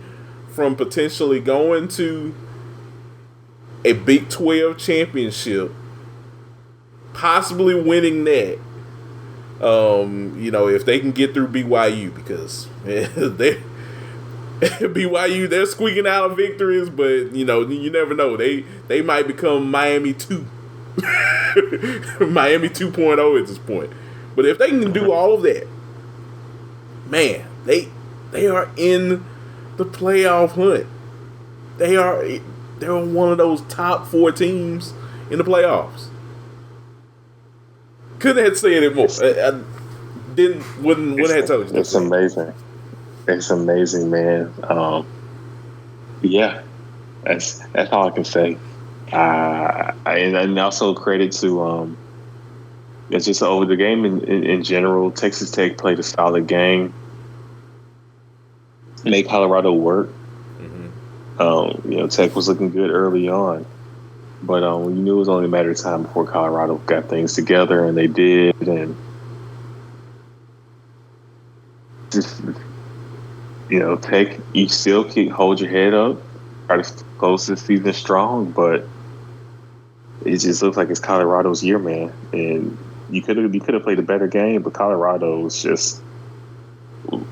from potentially going to a Big 12 championship, possibly winning that. If they can get through BYU, because they BYU, they're squeaking out of victories, but you never know. They might become Miami 2. Miami 2.0 at this point. But if they can do all of that, man, they are in the playoff hunt. They're one of those top 4 teams in the playoffs. Couldn't have said it more. I wouldn't have told you. It's amazing. It's amazing, man. Yeah, that's all I can say. And also credit to it's just over the game in general. Texas Tech played a solid game. Made Colorado work. Mm-hmm. Tech was looking good early on, but you knew it was only a matter of time before Colorado got things together, and they did. And just Tech, you still hold your head up, try to close this season strong, but it just looks like it's Colorado's year, man. And you could have played a better game, but Colorado was just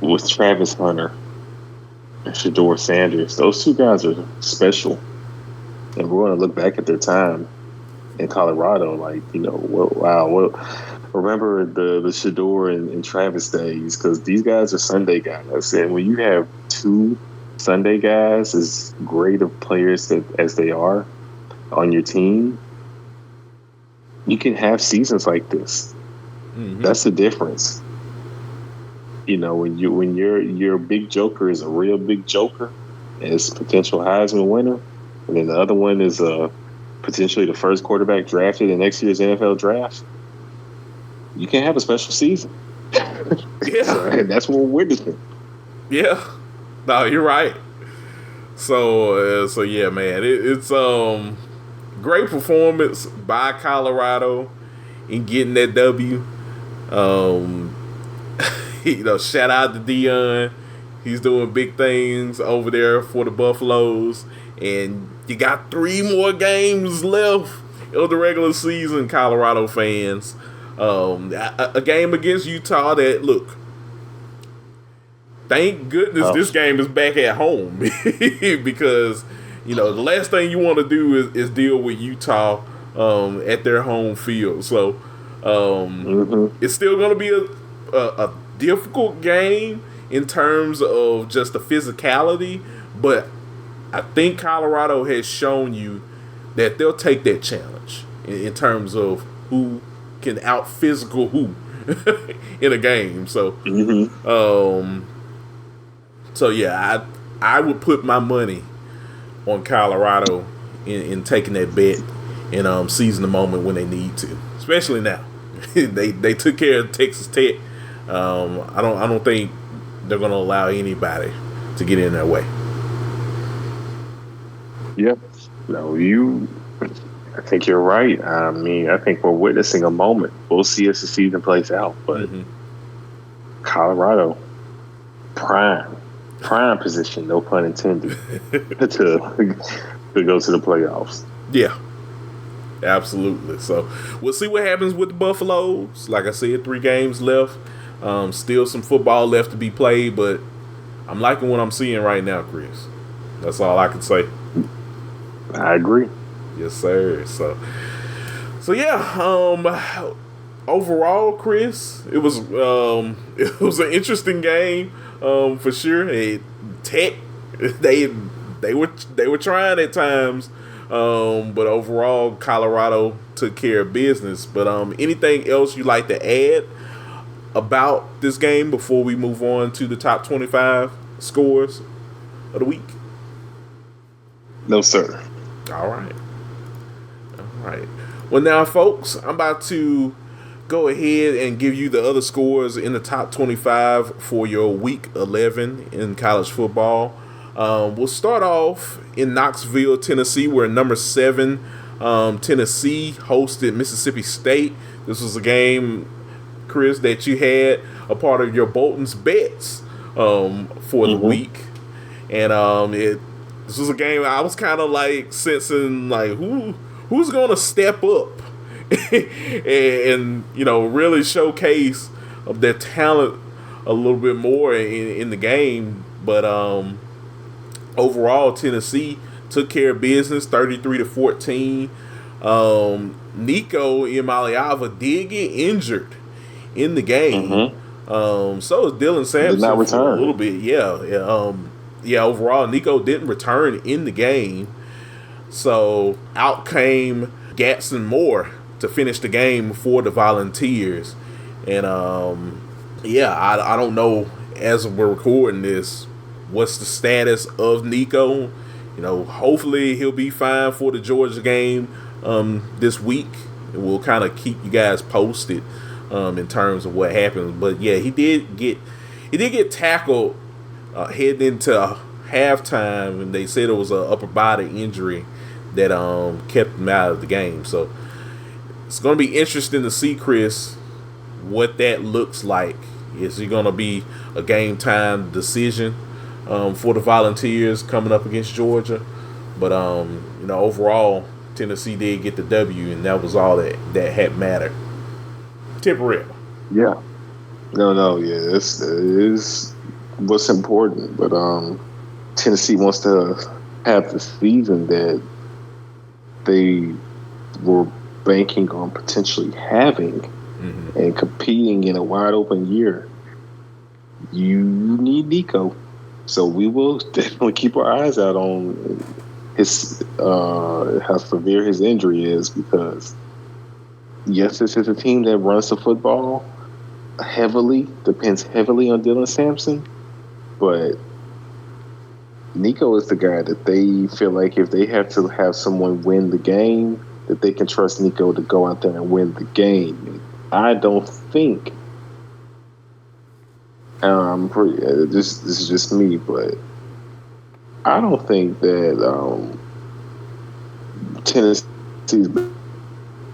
with Travis Hunter and Shedeur Sanders. Those 2 guys are special, and we're going to look back at their time in Colorado, like remember the Shedeur and Travis days, because these guys are Sunday guys, and when you have 2 Sunday guys as great of players as they are on your team, you can have seasons like this. Mm-hmm. That's the difference. When your big joker is a real big joker, and it's a potential Heisman winner, and then the other one is potentially the first quarterback drafted in next year's NFL draft, you can have a special season. Yeah. And that's what we're witnessing. Yeah. No, you're right. So yeah, man, it's great performance by Colorado in getting that W. Shout out to Dion. He's doing big things over there for the Buffaloes, and you got 3 more games left of the regular season, Colorado fans. A game against Utah that, look, thank goodness this game is back at home because the last thing you want to do is deal with Utah at their home field. So it's still going to be a difficult game in terms of just the physicality, but I think Colorado has shown you that they'll take that challenge in terms of who can out physical who in a game. So so yeah, I would put my money on Colorado in taking that bet and seizing the moment when they need to, especially now. they took care of Texas Tech. I don't think they're going to allow anybody to get in their way. Yeah, no, I think you're right. I mean, I think we're witnessing a moment. We'll see as the season plays out, but Colorado, prime position, no pun intended, to go to the playoffs. Yeah, absolutely. So we'll see what happens with the Buffaloes. Like I said, 3 games left. Still some football left to be played, but I'm liking what I'm seeing right now, Chris. That's all I can say. I agree. Yes, sir. So, So yeah, overall, Chris, it was it was an interesting game, for sure. Tech, they they were trying at times, but overall, Colorado took care of business. But anything else you like to add about this game before we move on to the top 25 scores of the week? No, sir. All right. All right. Well, now, folks, I'm about to go ahead and give you the other scores in the top 25 for your week 11 in college football. We'll start off in Knoxville, Tennessee, where number 7 Tennessee hosted Mississippi State. This was a game, Chris, that you had a part of your Bolton's bets for the week. And this was a game I was kind of like sensing like who's going to step up and really showcase their talent a little bit more in the game. But overall, Tennessee took care of business, 33-14. Nico Imaliava did get injured in the game. So is Dylan Sampson did not return a little bit. Yeah. Overall, Nico didn't return in the game. So out came Gatson Moore to finish the game for the Volunteers. And I don't know, as we're recording this, what's the status of Nico. Hopefully he'll be fine for the Georgia game this week. And we'll kind of keep you guys posted in terms of what happens. But yeah, he did get tackled heading into halftime, and they said it was an upper body injury that kept him out of the game. So it's going to be interesting to see, Chris, what that looks like. Is it going to be a game time decision for the Volunteers coming up against Georgia? But overall, Tennessee did get the W, and that was all that had mattered temporarily. Yeah. No, yeah, it is what's important. But Tennessee wants to have the season that they were banking on potentially having and competing in a wide open year. You need Nico. So we will definitely keep our eyes out on his how severe his injury is, because yes, this is a team that runs the football depends heavily on Dylan Sampson, but Nico is the guy that they feel like if they have to have someone win the game, that they can trust Nico to go out there and win the game. I don't think this is just me, but I don't think that Tennessee's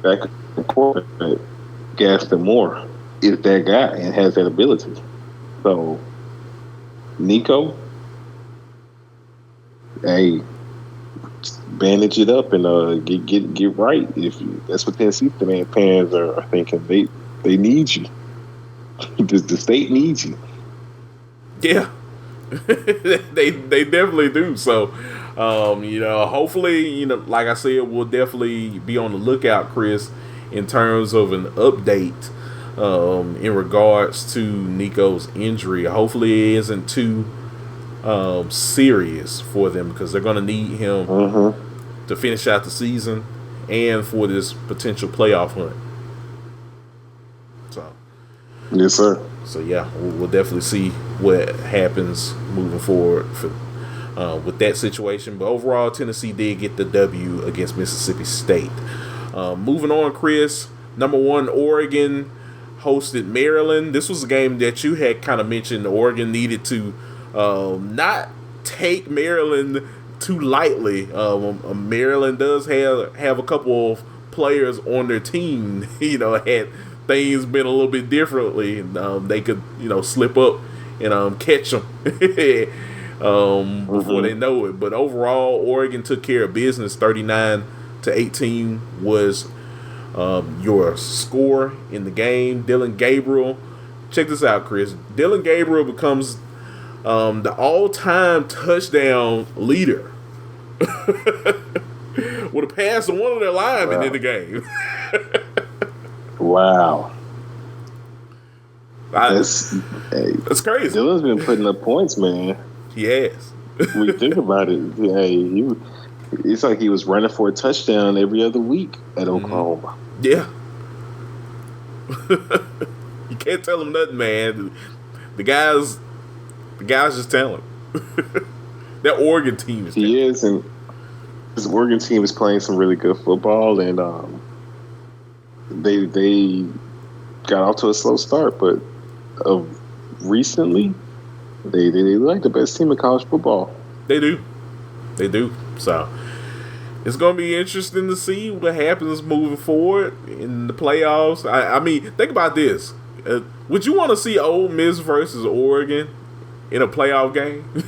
back quarterback Gaston Moore is that guy and has that ability. So Nico, hey, bandage it up and get right. That's what Tennessee fans are thinking. They need you. The state needs you. Yeah, they definitely do. So, hopefully, like I said, we'll definitely be on the lookout, Chris, in terms of an update in regards to Nico's injury. Hopefully, it isn't too serious for them, because they're going to need him to finish out the season and for this potential playoff hunt. So, yes, sir. So yeah, we'll definitely see what happens moving forward with that situation. But overall, Tennessee did get the W against Mississippi State. Moving on, Chris, number 1 Oregon hosted Maryland. This was a game that you had kind of mentioned. Oregon needed to not take Maryland too lightly. Maryland does have a couple of players on their team, had things been a little bit differently, they could, slip up and catch them before they know it. But overall, Oregon took care of business. 39-18 was your score in the game. Dylan Gabriel, check this out, Chris. Dylan Gabriel becomes the all-time touchdown leader with would have passed to one of their linemen in the game. Wow. That's crazy. Dylan's been putting up points, man. He has. When you think about it, it's like he was running for a touchdown every other week at Oklahoma. Yeah. You can't tell him nothing, man. The guy's just talent. That Oregon team is talent. He is, and his Oregon team is playing some really good football, and they got off to a slow start, but recently they like the best team in college football. They do. So it's going to be interesting to see what happens moving forward in the playoffs. I mean, think about this. Would you want to see Ole Miss versus Oregon in a playoff game?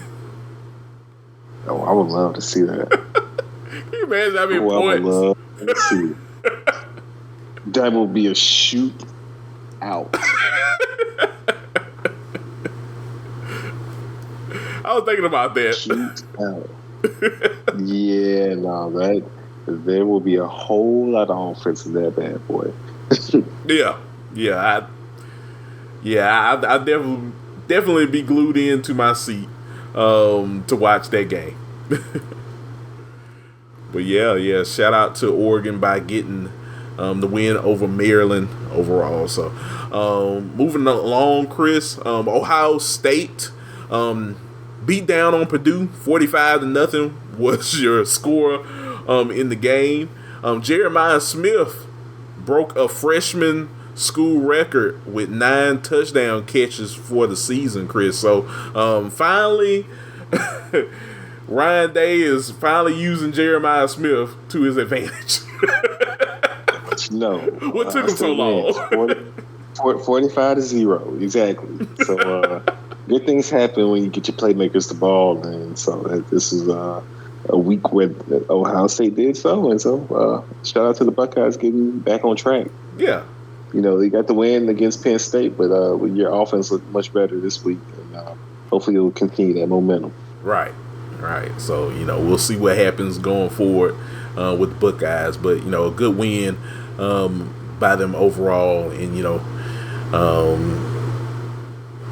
Oh, I would love to see that. Can you imagine how many points? I would love to see. That will be a shoot out. I was thinking about that. Shoot out. Yeah, no, there will be a whole lot of offense in that bad boy. I definitely be glued into my seat to watch that game. But yeah, shout out to Oregon by getting the win over Maryland overall. So moving along, Chris, Ohio State beat down on Purdue 45-0 was your score in the game. Jeremiah Smith broke a freshman school record with 9 touchdown catches for the season, Chris. So finally Ryan Day is finally using Jeremiah Smith to his advantage. No. What took him so long? 45-0, exactly. So good things happen when you get your playmakers the ball, and so this is a week where Ohio State did so, and so shout out to the Buckeyes getting back on track. Yeah. You know, they got the win against Penn State, but your offense looked much better this week, and hopefully it'll continue that momentum. Right. So, we'll see what happens going forward with the Buckeyes, but, a good win by them overall, and,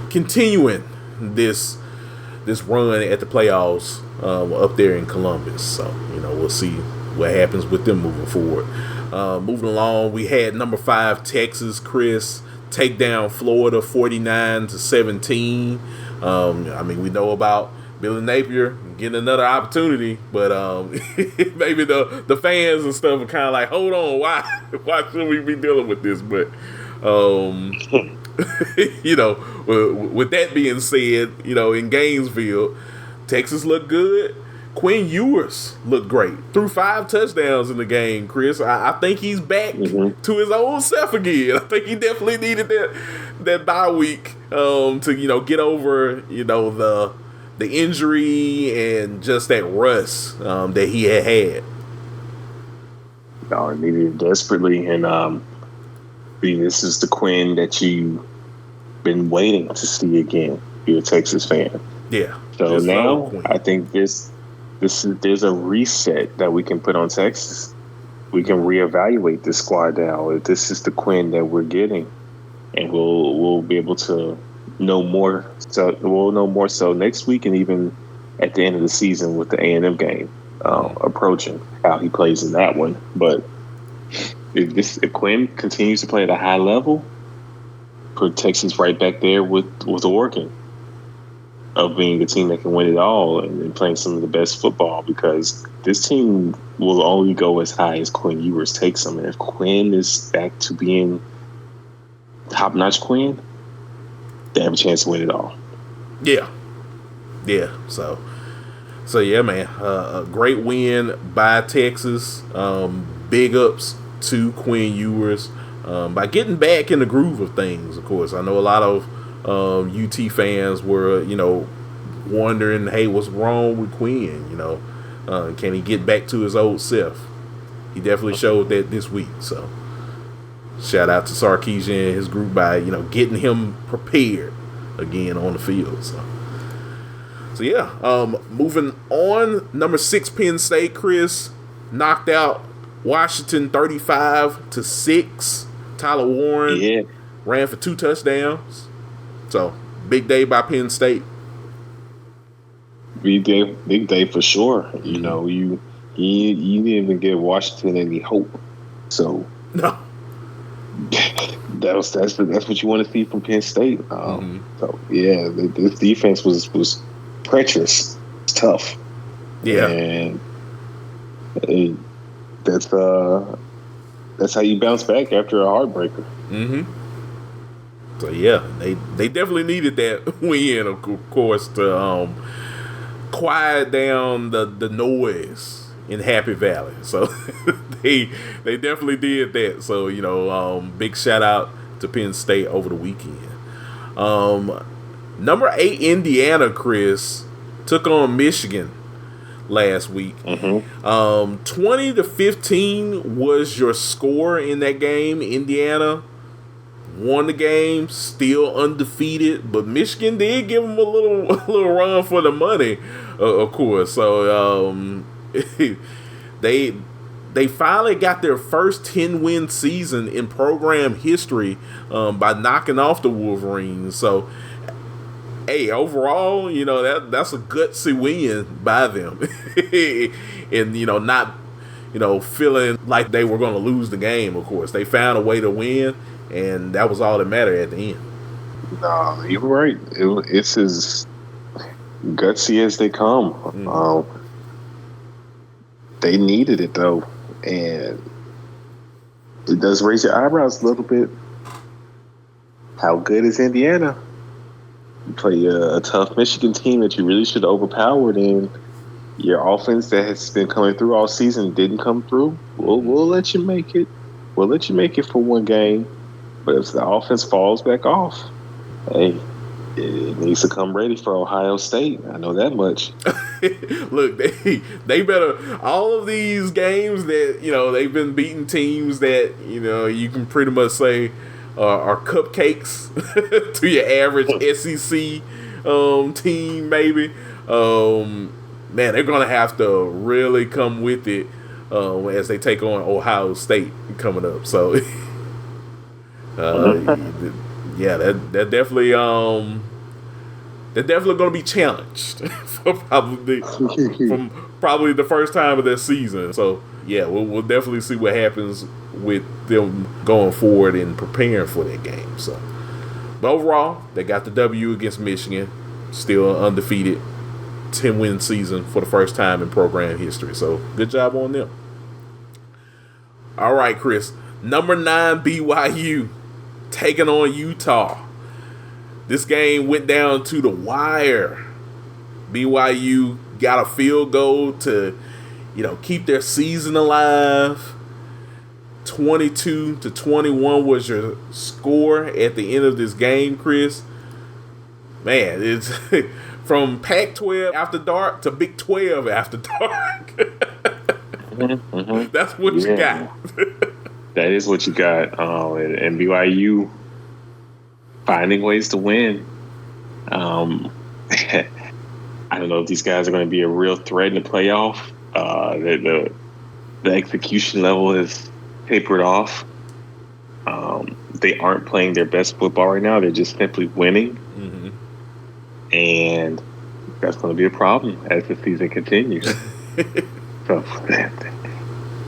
continuing this run at the playoffs up there in Columbus. So, we'll see what happens with them moving forward. Moving along, we had number 5 Texas, Chris, take down Florida 49-17. We know about Billy Napier getting another opportunity, but maybe the fans and stuff are kind of like, hold on, why should we be dealing with this? But with that being said, in Gainesville, Texas looked good. Quinn Ewers looked great. Threw 5 touchdowns in the game, Chris. I think he's back to his old self again. I think he definitely needed that bye week to get over the injury and just that rust that he had. No, needed it desperately, and this is the Quinn that you've been waiting to see again. You're a Texas fan. Yeah. So now I think there's a reset that we can put on Texas. We can reevaluate this squad now. If this is the Quinn that we're getting, and we'll be able to know more. So we'll know more so next week, and even at the end of the season with the A&M game approaching, how he plays in that one. But if Quinn continues to play at a high level, put Texas right back there with Oregon of being a team that can win it all and playing some of the best football, because this team will only go as high as Quinn Ewers takes them. And if Quinn is back to being top-notch Quinn, they have a chance to win it all. Yeah. So yeah, man. A great win by Texas. Big ups to Quinn Ewers by getting back in the groove of things. Of course, I know a lot of UT fans were, wondering, hey, what's wrong with Quinn? Can he get back to his old self? He definitely showed that this week. So shout out to Sarkisian and his group by, getting him prepared again on the field. So yeah, moving on. Number 6 Penn State, Chris, knocked out Washington 35-6. Tyler Warren ran for 2 touchdowns. So, big day by Penn State. Big day for sure. You know, you didn't even give Washington any hope. So no, that's what you want to see from Penn State. So yeah, this defense was treacherous. It's tough. Yeah, and that's how you bounce back after a heartbreaker. So yeah, they definitely needed that win, of course, to quiet down the noise in Happy Valley. So they definitely did that. So, you know, big shout out to Penn State over the weekend. Number 8 Indiana, Chris, took on Michigan last week. 20-15 was your score in that game. Indiana won the game, still undefeated, but Michigan did give them a little run for the money, of course. So they finally got their first 10-win season in program history by knocking off the Wolverines. So, hey, overall, you know, that's a gutsy win by them, and you know, not, you know, feeling like they were going to lose the game. Of course, they found a way to win. And that was all that mattered at the end. No, you're right. It's as gutsy as they come. They needed it, though. And it does raise your eyebrows a little bit. How good is Indiana? You play a tough Michigan team that you really should have overpowered, and your offense that has been coming through all season didn't come through. We'll let you make it. We'll let you make it for one game. But if the offense falls back off, hey, it needs to come ready for Ohio State. I know that much. Look, they better, all of these games that, you know, they've been beating teams that, you know, you can pretty much say are cupcakes to your average SEC team, maybe. Man, they're going to have to really come with it as they take on Ohio State coming up. So, yeah, they're definitely going to be challenged for probably the first time of their season. So yeah, we'll definitely see what happens with them going forward and preparing for that game. So, but overall, they got the W against Michigan, still undefeated, 10-win season for the first time in program history. So good job on them. All right, Chris, number 9 BYU taking on Utah. This game went down to the wire. BYU got a field goal to, you know, keep their season alive. 22-21 was your score at the end of this game, Chris. Man, it's from Pac-12 after dark to Big 12 after dark. That's what you got. That is what you got. And BYU finding ways to win. I don't know if these guys are going to be a real threat in the playoff. The execution level is tapered off. They aren't playing their best football right now. They're just simply winning. And that's going to be a problem as the season continues. So,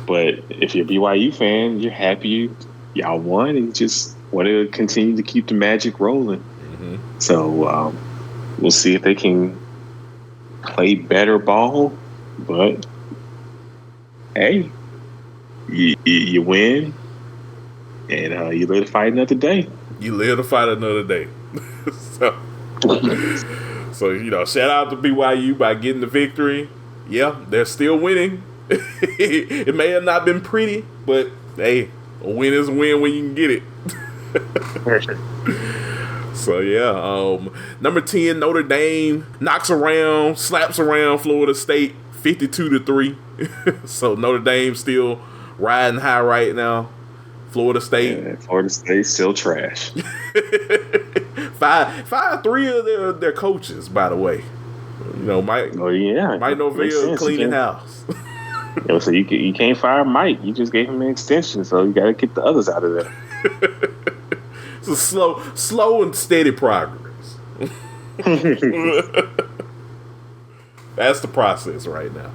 but if you're a BYU fan, you're happy y'all won and just want to continue to keep the magic rolling. So we'll see if they can play better ball. But hey, you win, and you live to fight another day. You live to fight another day. So, you know, shout out to BYU by getting the victory. Yeah, they're still winning. It may have not been pretty, but hey, a win is a win when you can get it. So yeah, number 10 Notre Dame slaps around Florida State 52-3. So Notre Dame still riding high right now. Florida State still trash. Fired 3 of their coaches, by the way. You know, Mike Norvell cleaning house. So you can't fire Mike. You just gave him an extension, so you got to get the others out of there. It's a slow and steady progress. That's the process right now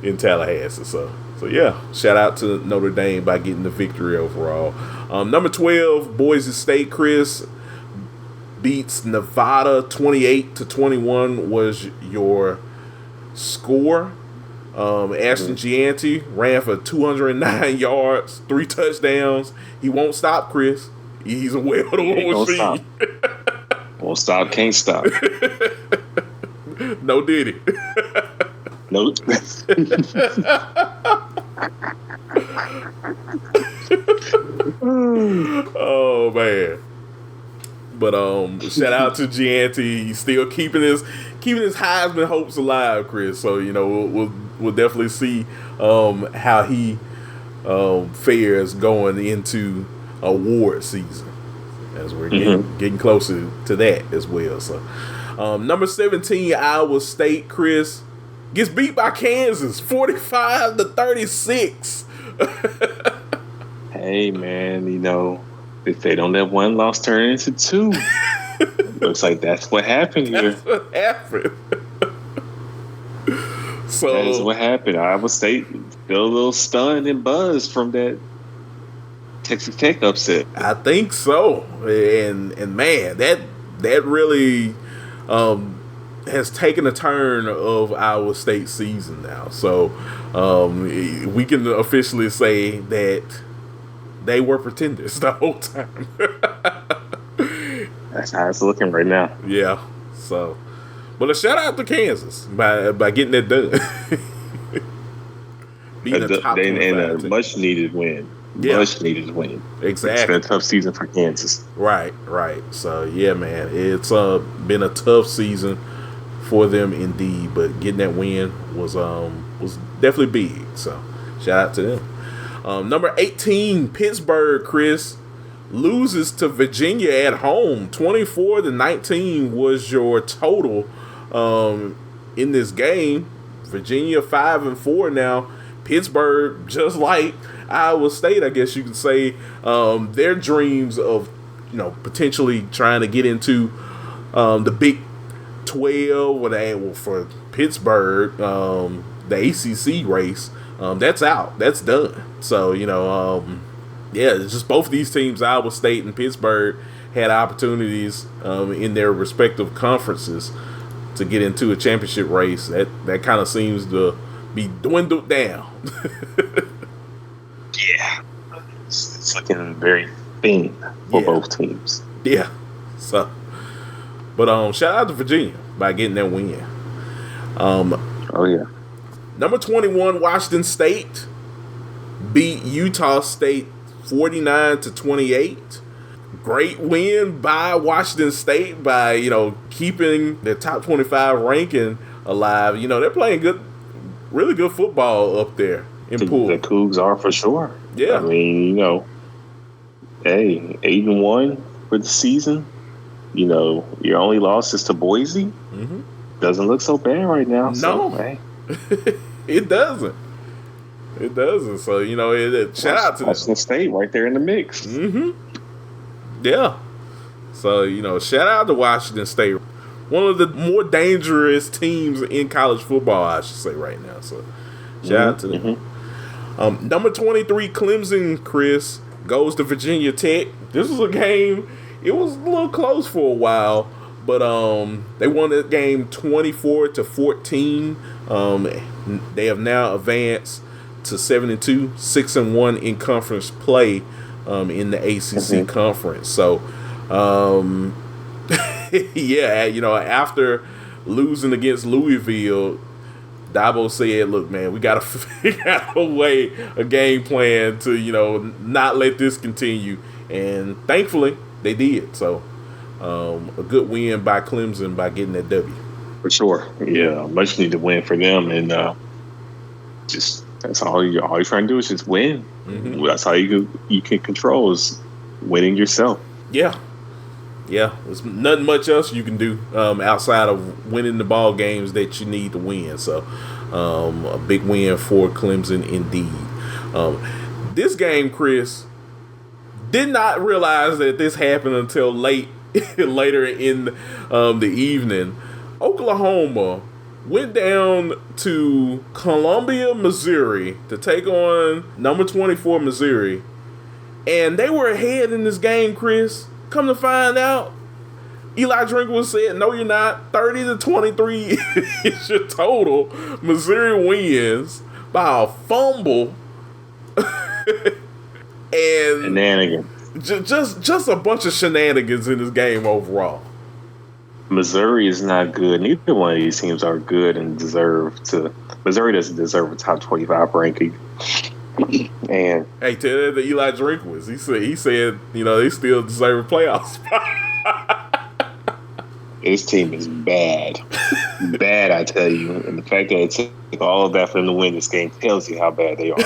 in Tallahassee. So yeah, shout out to Notre Dame by getting the victory overall. Number 12, Boise State, Chris, beats Nevada 28-21 was your score. Ashton Gianti ran for 209 yards, 3 touchdowns. He won't stop, Chris. He's a well-oiled machine. Won't stop, can't stop. No diddy. Nope. Oh man. But shout out to Gianti. He's still keeping his Heisman hopes alive, Chris. So we'll definitely see how he fares going into award season, as we're getting closer to that as well. So number 17, Iowa State, Chris, gets beat by Kansas 45-36. Hey man, if they don't let one loss turn into two, looks like that's what happened here. That's what happened. So that is what happened. Iowa State still a little stunned and buzzed from that Texas Tech upset. I think so, and man, that really has taken a turn of Iowa State season now. So we can officially say that they were pretenders the whole time. That's how it's looking right now. Yeah. So, but a shout out to Kansas by getting that done. Being a top 25 and a team. much needed win. Yeah. Much needed win. Exactly. It's been a tough season for Kansas. Right. So yeah, man, it's been a tough season for them indeed. But getting that win was definitely big. So shout out to them. Number 18, Pittsburgh, Chris, loses to Virginia at home. 24-19 was your total in this game. Virginia 5-4 now. Pittsburgh, just like Iowa State, I guess you could say, their dreams of potentially trying to get into the Big 12 or for Pittsburgh, the ACC race. That's out. That's done. So, it's just both of these teams, Iowa State and Pittsburgh, had opportunities in their respective conferences to get into a championship race. That kind of seems to be dwindled down. Yeah. It's looking very thin for both teams. Yeah. So, but shout out to Virginia by getting that win. Oh, yeah. Number 21, Washington State beat Utah State 49-28. Great win by Washington State by, keeping their top 25 ranking alive. They're playing really good football up there in Poole. The Cougs are for sure. Yeah. I mean, hey, 8-1 for the season. Your only loss is to Boise. Mm-hmm. Doesn't look so bad right now. No. So, hey. It doesn't. So, shout out to Washington State right there in the mix. Mm-hmm. Yeah. So, shout out to Washington State. One of the more dangerous teams in college football, I should say, right now. So, shout out to them. Mm-hmm. Number 23, Clemson, Chris, goes to Virginia Tech. This was a game, it was a little close for a while, but they won that game 24-14. They have now advanced to 7-2, 6-1 in conference play in the ACC conference. So, after losing against Louisville, Dabo said, "Look, man, we got to figure out a game plan to not let this continue." And thankfully, they did. So, a good win by Clemson by getting that W. For sure, yeah, much needed win for them, and just that's all you're trying to do is just win. Mm-hmm. That's how you can control is winning yourself. Yeah, there's nothing much else you can do outside of winning the ball games that you need to win. So, A big win for Clemson indeed. This game, Chris, did not realize that this happened until later in the evening. Oklahoma went down to Columbia, Missouri to take on number 24 Missouri. And they were ahead in this game, Chris. Come to find out, Eli Drinkwitz said, "No, you're not. 30-23 is your total." Missouri wins by a fumble. And shenanigans. Just a bunch of shenanigans in this game overall. Missouri is not good. Neither one of these teams are good and deserve to. Missouri doesn't deserve a top 25 ranking. And hey, tell that to Eli Drinkwitz. He said, they still deserve a playoff spot. This team is bad. Bad, I tell you. And the fact that it took all of that for them to win this game tells you how bad they are.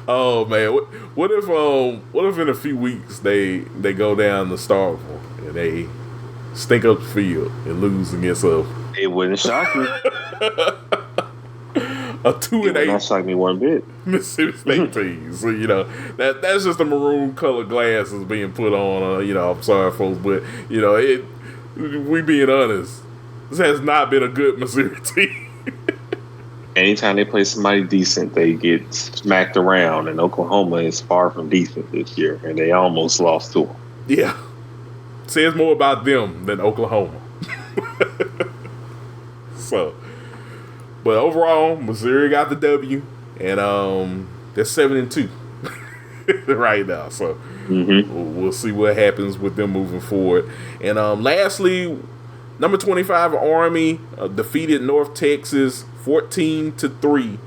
Oh man, what if in a few weeks they go down to Starkville and they stink up the field and lose against a? It wouldn't shock me. A 2-8. It would not shock me one bit. Mississippi State team. So that's just the maroon colored glasses being put on. I'm sorry, folks, but we being honest, this has not been a good Missouri team. Anytime they play somebody decent, they get smacked around, and Oklahoma is far from decent this year, and they almost lost to them. Yeah. Says more about them than Oklahoma. So, but overall, Missouri got the W, and they're 7-2 right now. So we'll see what happens with them moving forward. And lastly, number 25 Army defeated North Texas 14-3.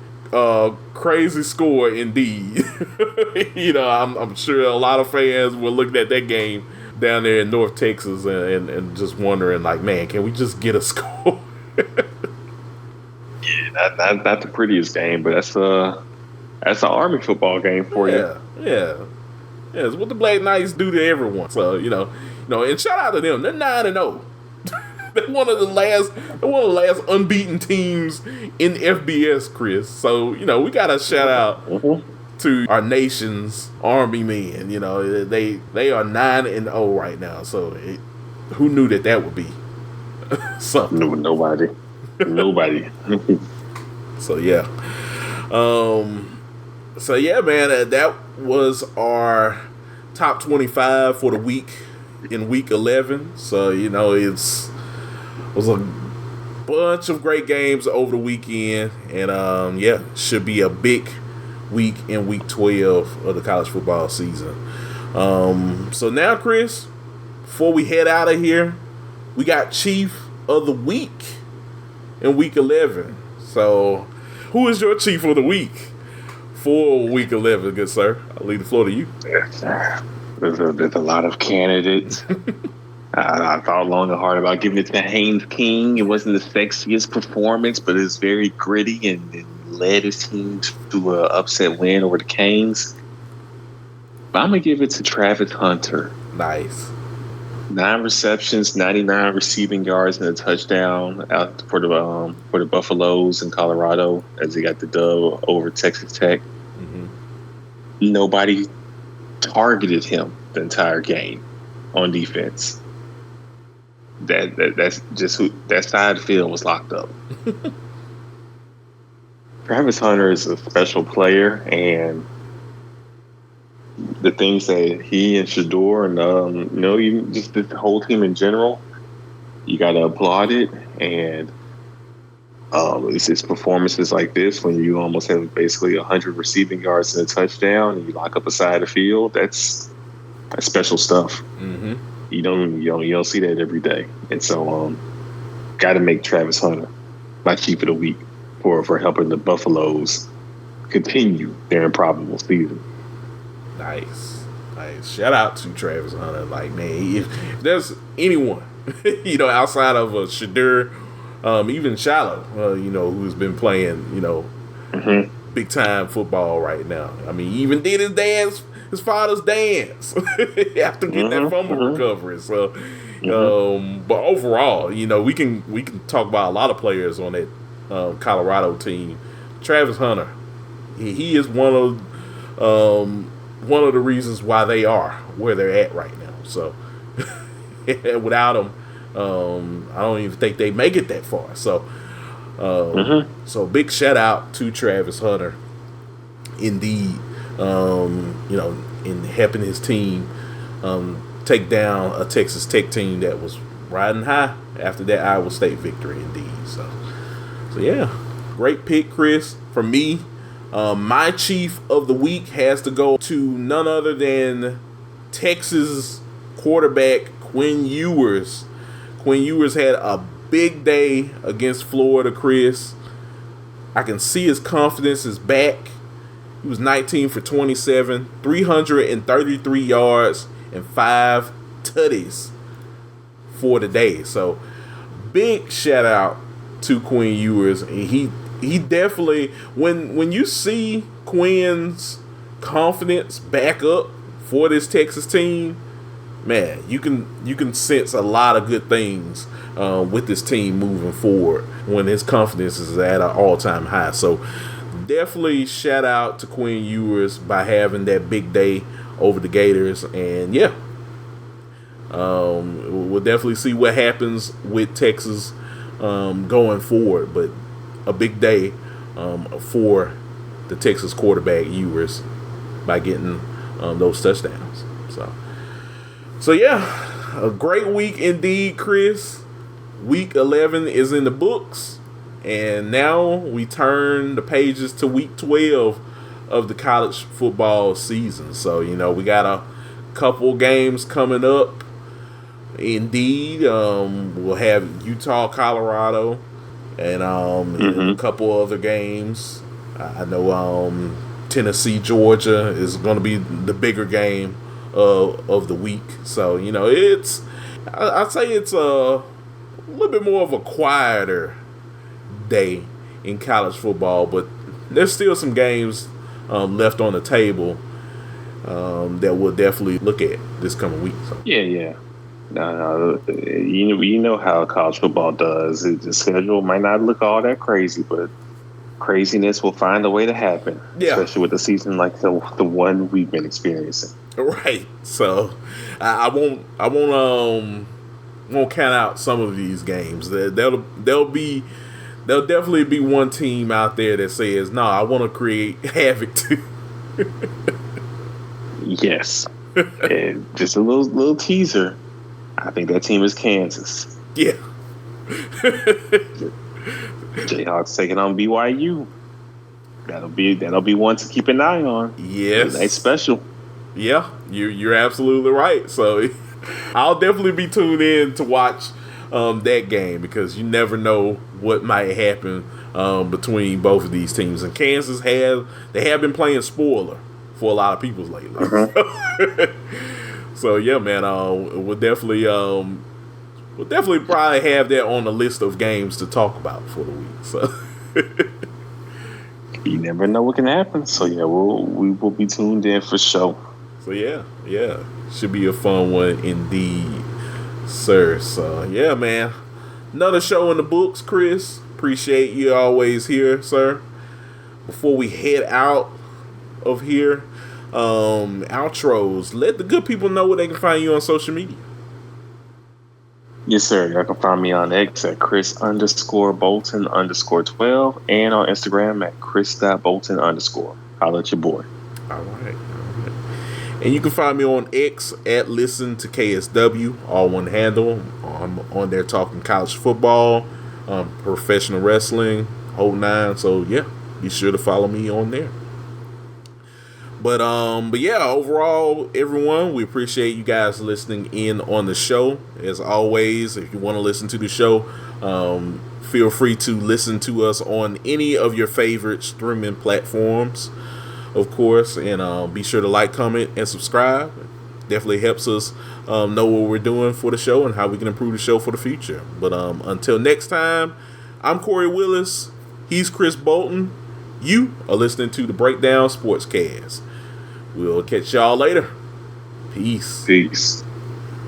Crazy score indeed. I'm sure a lot of fans were looking at that game down there in North Texas and just wondering, like, man, can we just get a score? Yeah, not the prettiest game, but that's an Army football game for you. Yeah. It's what the Black Knights do to everyone. So and shout out to them. They're 9-0. They're one of the last unbeaten teams in FBS, Chris. So we gotta shout out to our nation's Army men. They are 9-0 right now. So who knew that would be something? Nobody. So yeah. Man, that was our top 25 for the week in week 11. So it was a bunch of great games over the weekend, and should be a big week in week 12 of the college football season. So now, Chris, before we head out of here, we got Chief of the Week in week 11. So who is your Chief of the Week for week 11, good sir? I'll leave the floor to you. There's a lot of candidates. I thought long and hard about giving it to Haynes King. It wasn't the sexiest performance, but it's very gritty and led his team to an upset win over the Canes. But I'm going to give it to Travis Hunter. Nice. 9 receptions, 99 receiving yards, and a touchdown out for the Buffaloes in Colorado as he got the dub over Texas Tech. Mm-hmm. Nobody targeted him the entire game on defense. That's just who that side field was locked up. Travis Hunter is a special player, and the things that he and Shador and even just the whole team in general, you got to applaud it. And it's performances like this when you almost have basically 100 receiving yards and a touchdown, and you lock up a side of the field. That's special stuff. Mm-hmm. You don't see that every day, and so got to make Travis Hunter my Chief of the Week for helping the Buffaloes continue their improbable season. Nice. Shout out to Travis Hunter. Like, man, if there's anyone, outside of Shadur, even Shallow, who's been playing, big time football right now. I mean, he even did his father's dance after getting that fumble recovery. So But overall, we can talk about a lot of players on that Colorado team. Travis Hunter, he is one of the reasons why they are where they're at right now. So without him, I don't even think they make it that far. So so big shout out to Travis Hunter, indeed. In helping his team take down a Texas Tech team that was riding high after that Iowa State victory, indeed. So yeah, great pick, Chris. For me, my chief of the week has to go to none other than Texas quarterback Quinn Ewers. Quinn Ewers had a big day against Florida, Chris. I can see his confidence is back. He was 19 for 27, 333 yards, and 5 tutties for the day. So, big shout out to Quinn Ewers. And he definitely, when you see Quinn's confidence back up for this Texas team, man, you can sense a lot of good things with this team moving forward when his confidence is at an all-time high. So, definitely shout out to Quinn Ewers by having that big day over the Gators. And yeah, we'll definitely see what happens with Texas going forward. But a big day for the Texas quarterback Ewers by getting those touchdowns. So yeah, a great week indeed, Chris. Week 11 is in the books. And now we turn the pages to week 12 of the college football season. So, we got a couple games coming up. Indeed, we'll have Utah, Colorado, and a couple other games. I know Tennessee, Georgia is going to be the bigger game of the week. So, I'd say it's a little bit more of a quieter day in college football, but there's still some games left on the table that we'll definitely look at this coming week. So. Yeah. No, you know how college football does. The schedule might not look all that crazy, but craziness will find a way to happen. Yeah. Especially with a season like the one we've been experiencing. Right. So I won't count out some of these games. There'll definitely be one team out there that says, "No, I want to create havoc too." Yes, and just a little teaser. I think that team is Kansas. Yeah. Jayhawks taking on BYU. That'll be one to keep an eye on. Yes, it's special. Yeah, you're absolutely right. So I'll definitely be tuned in to watch that game, because you never know what might happen between both of these teams. And Kansas have been playing spoiler for a lot of people lately. So yeah, man, we'll definitely probably have that on the list of games to talk about for the week. So you never know what can happen. So yeah, we will be tuned in for sure. So yeah, should be a fun one indeed, sir. So yeah, man, another show in the books, Chris. Appreciate you always here, sir. Before we head out of here, outros, let the good people know where they can find you on social media. Yes, sir. You can find me on X at Chris_Bolton_12 and on Instagram at Chris.Bolton_. Holla at your boy. All right. And you can find me on X at Listen to KSW, all one handle. I'm on there talking college football, professional wrestling, whole nine. So yeah, be sure to follow me on there. But yeah, overall, everyone, we appreciate you guys listening in on the show. As always, if you want to listen to the show, feel free to listen to us on any of your favorite streaming platforms, of course. And be sure to like, comment, and subscribe. Definitely helps us know what we're doing for the show and how we can improve the show for the future. But until next time, I'm Kory Willis. He's Chris Bolton. You are listening to the Breakdown Sportscast. We'll catch y'all later. Peace.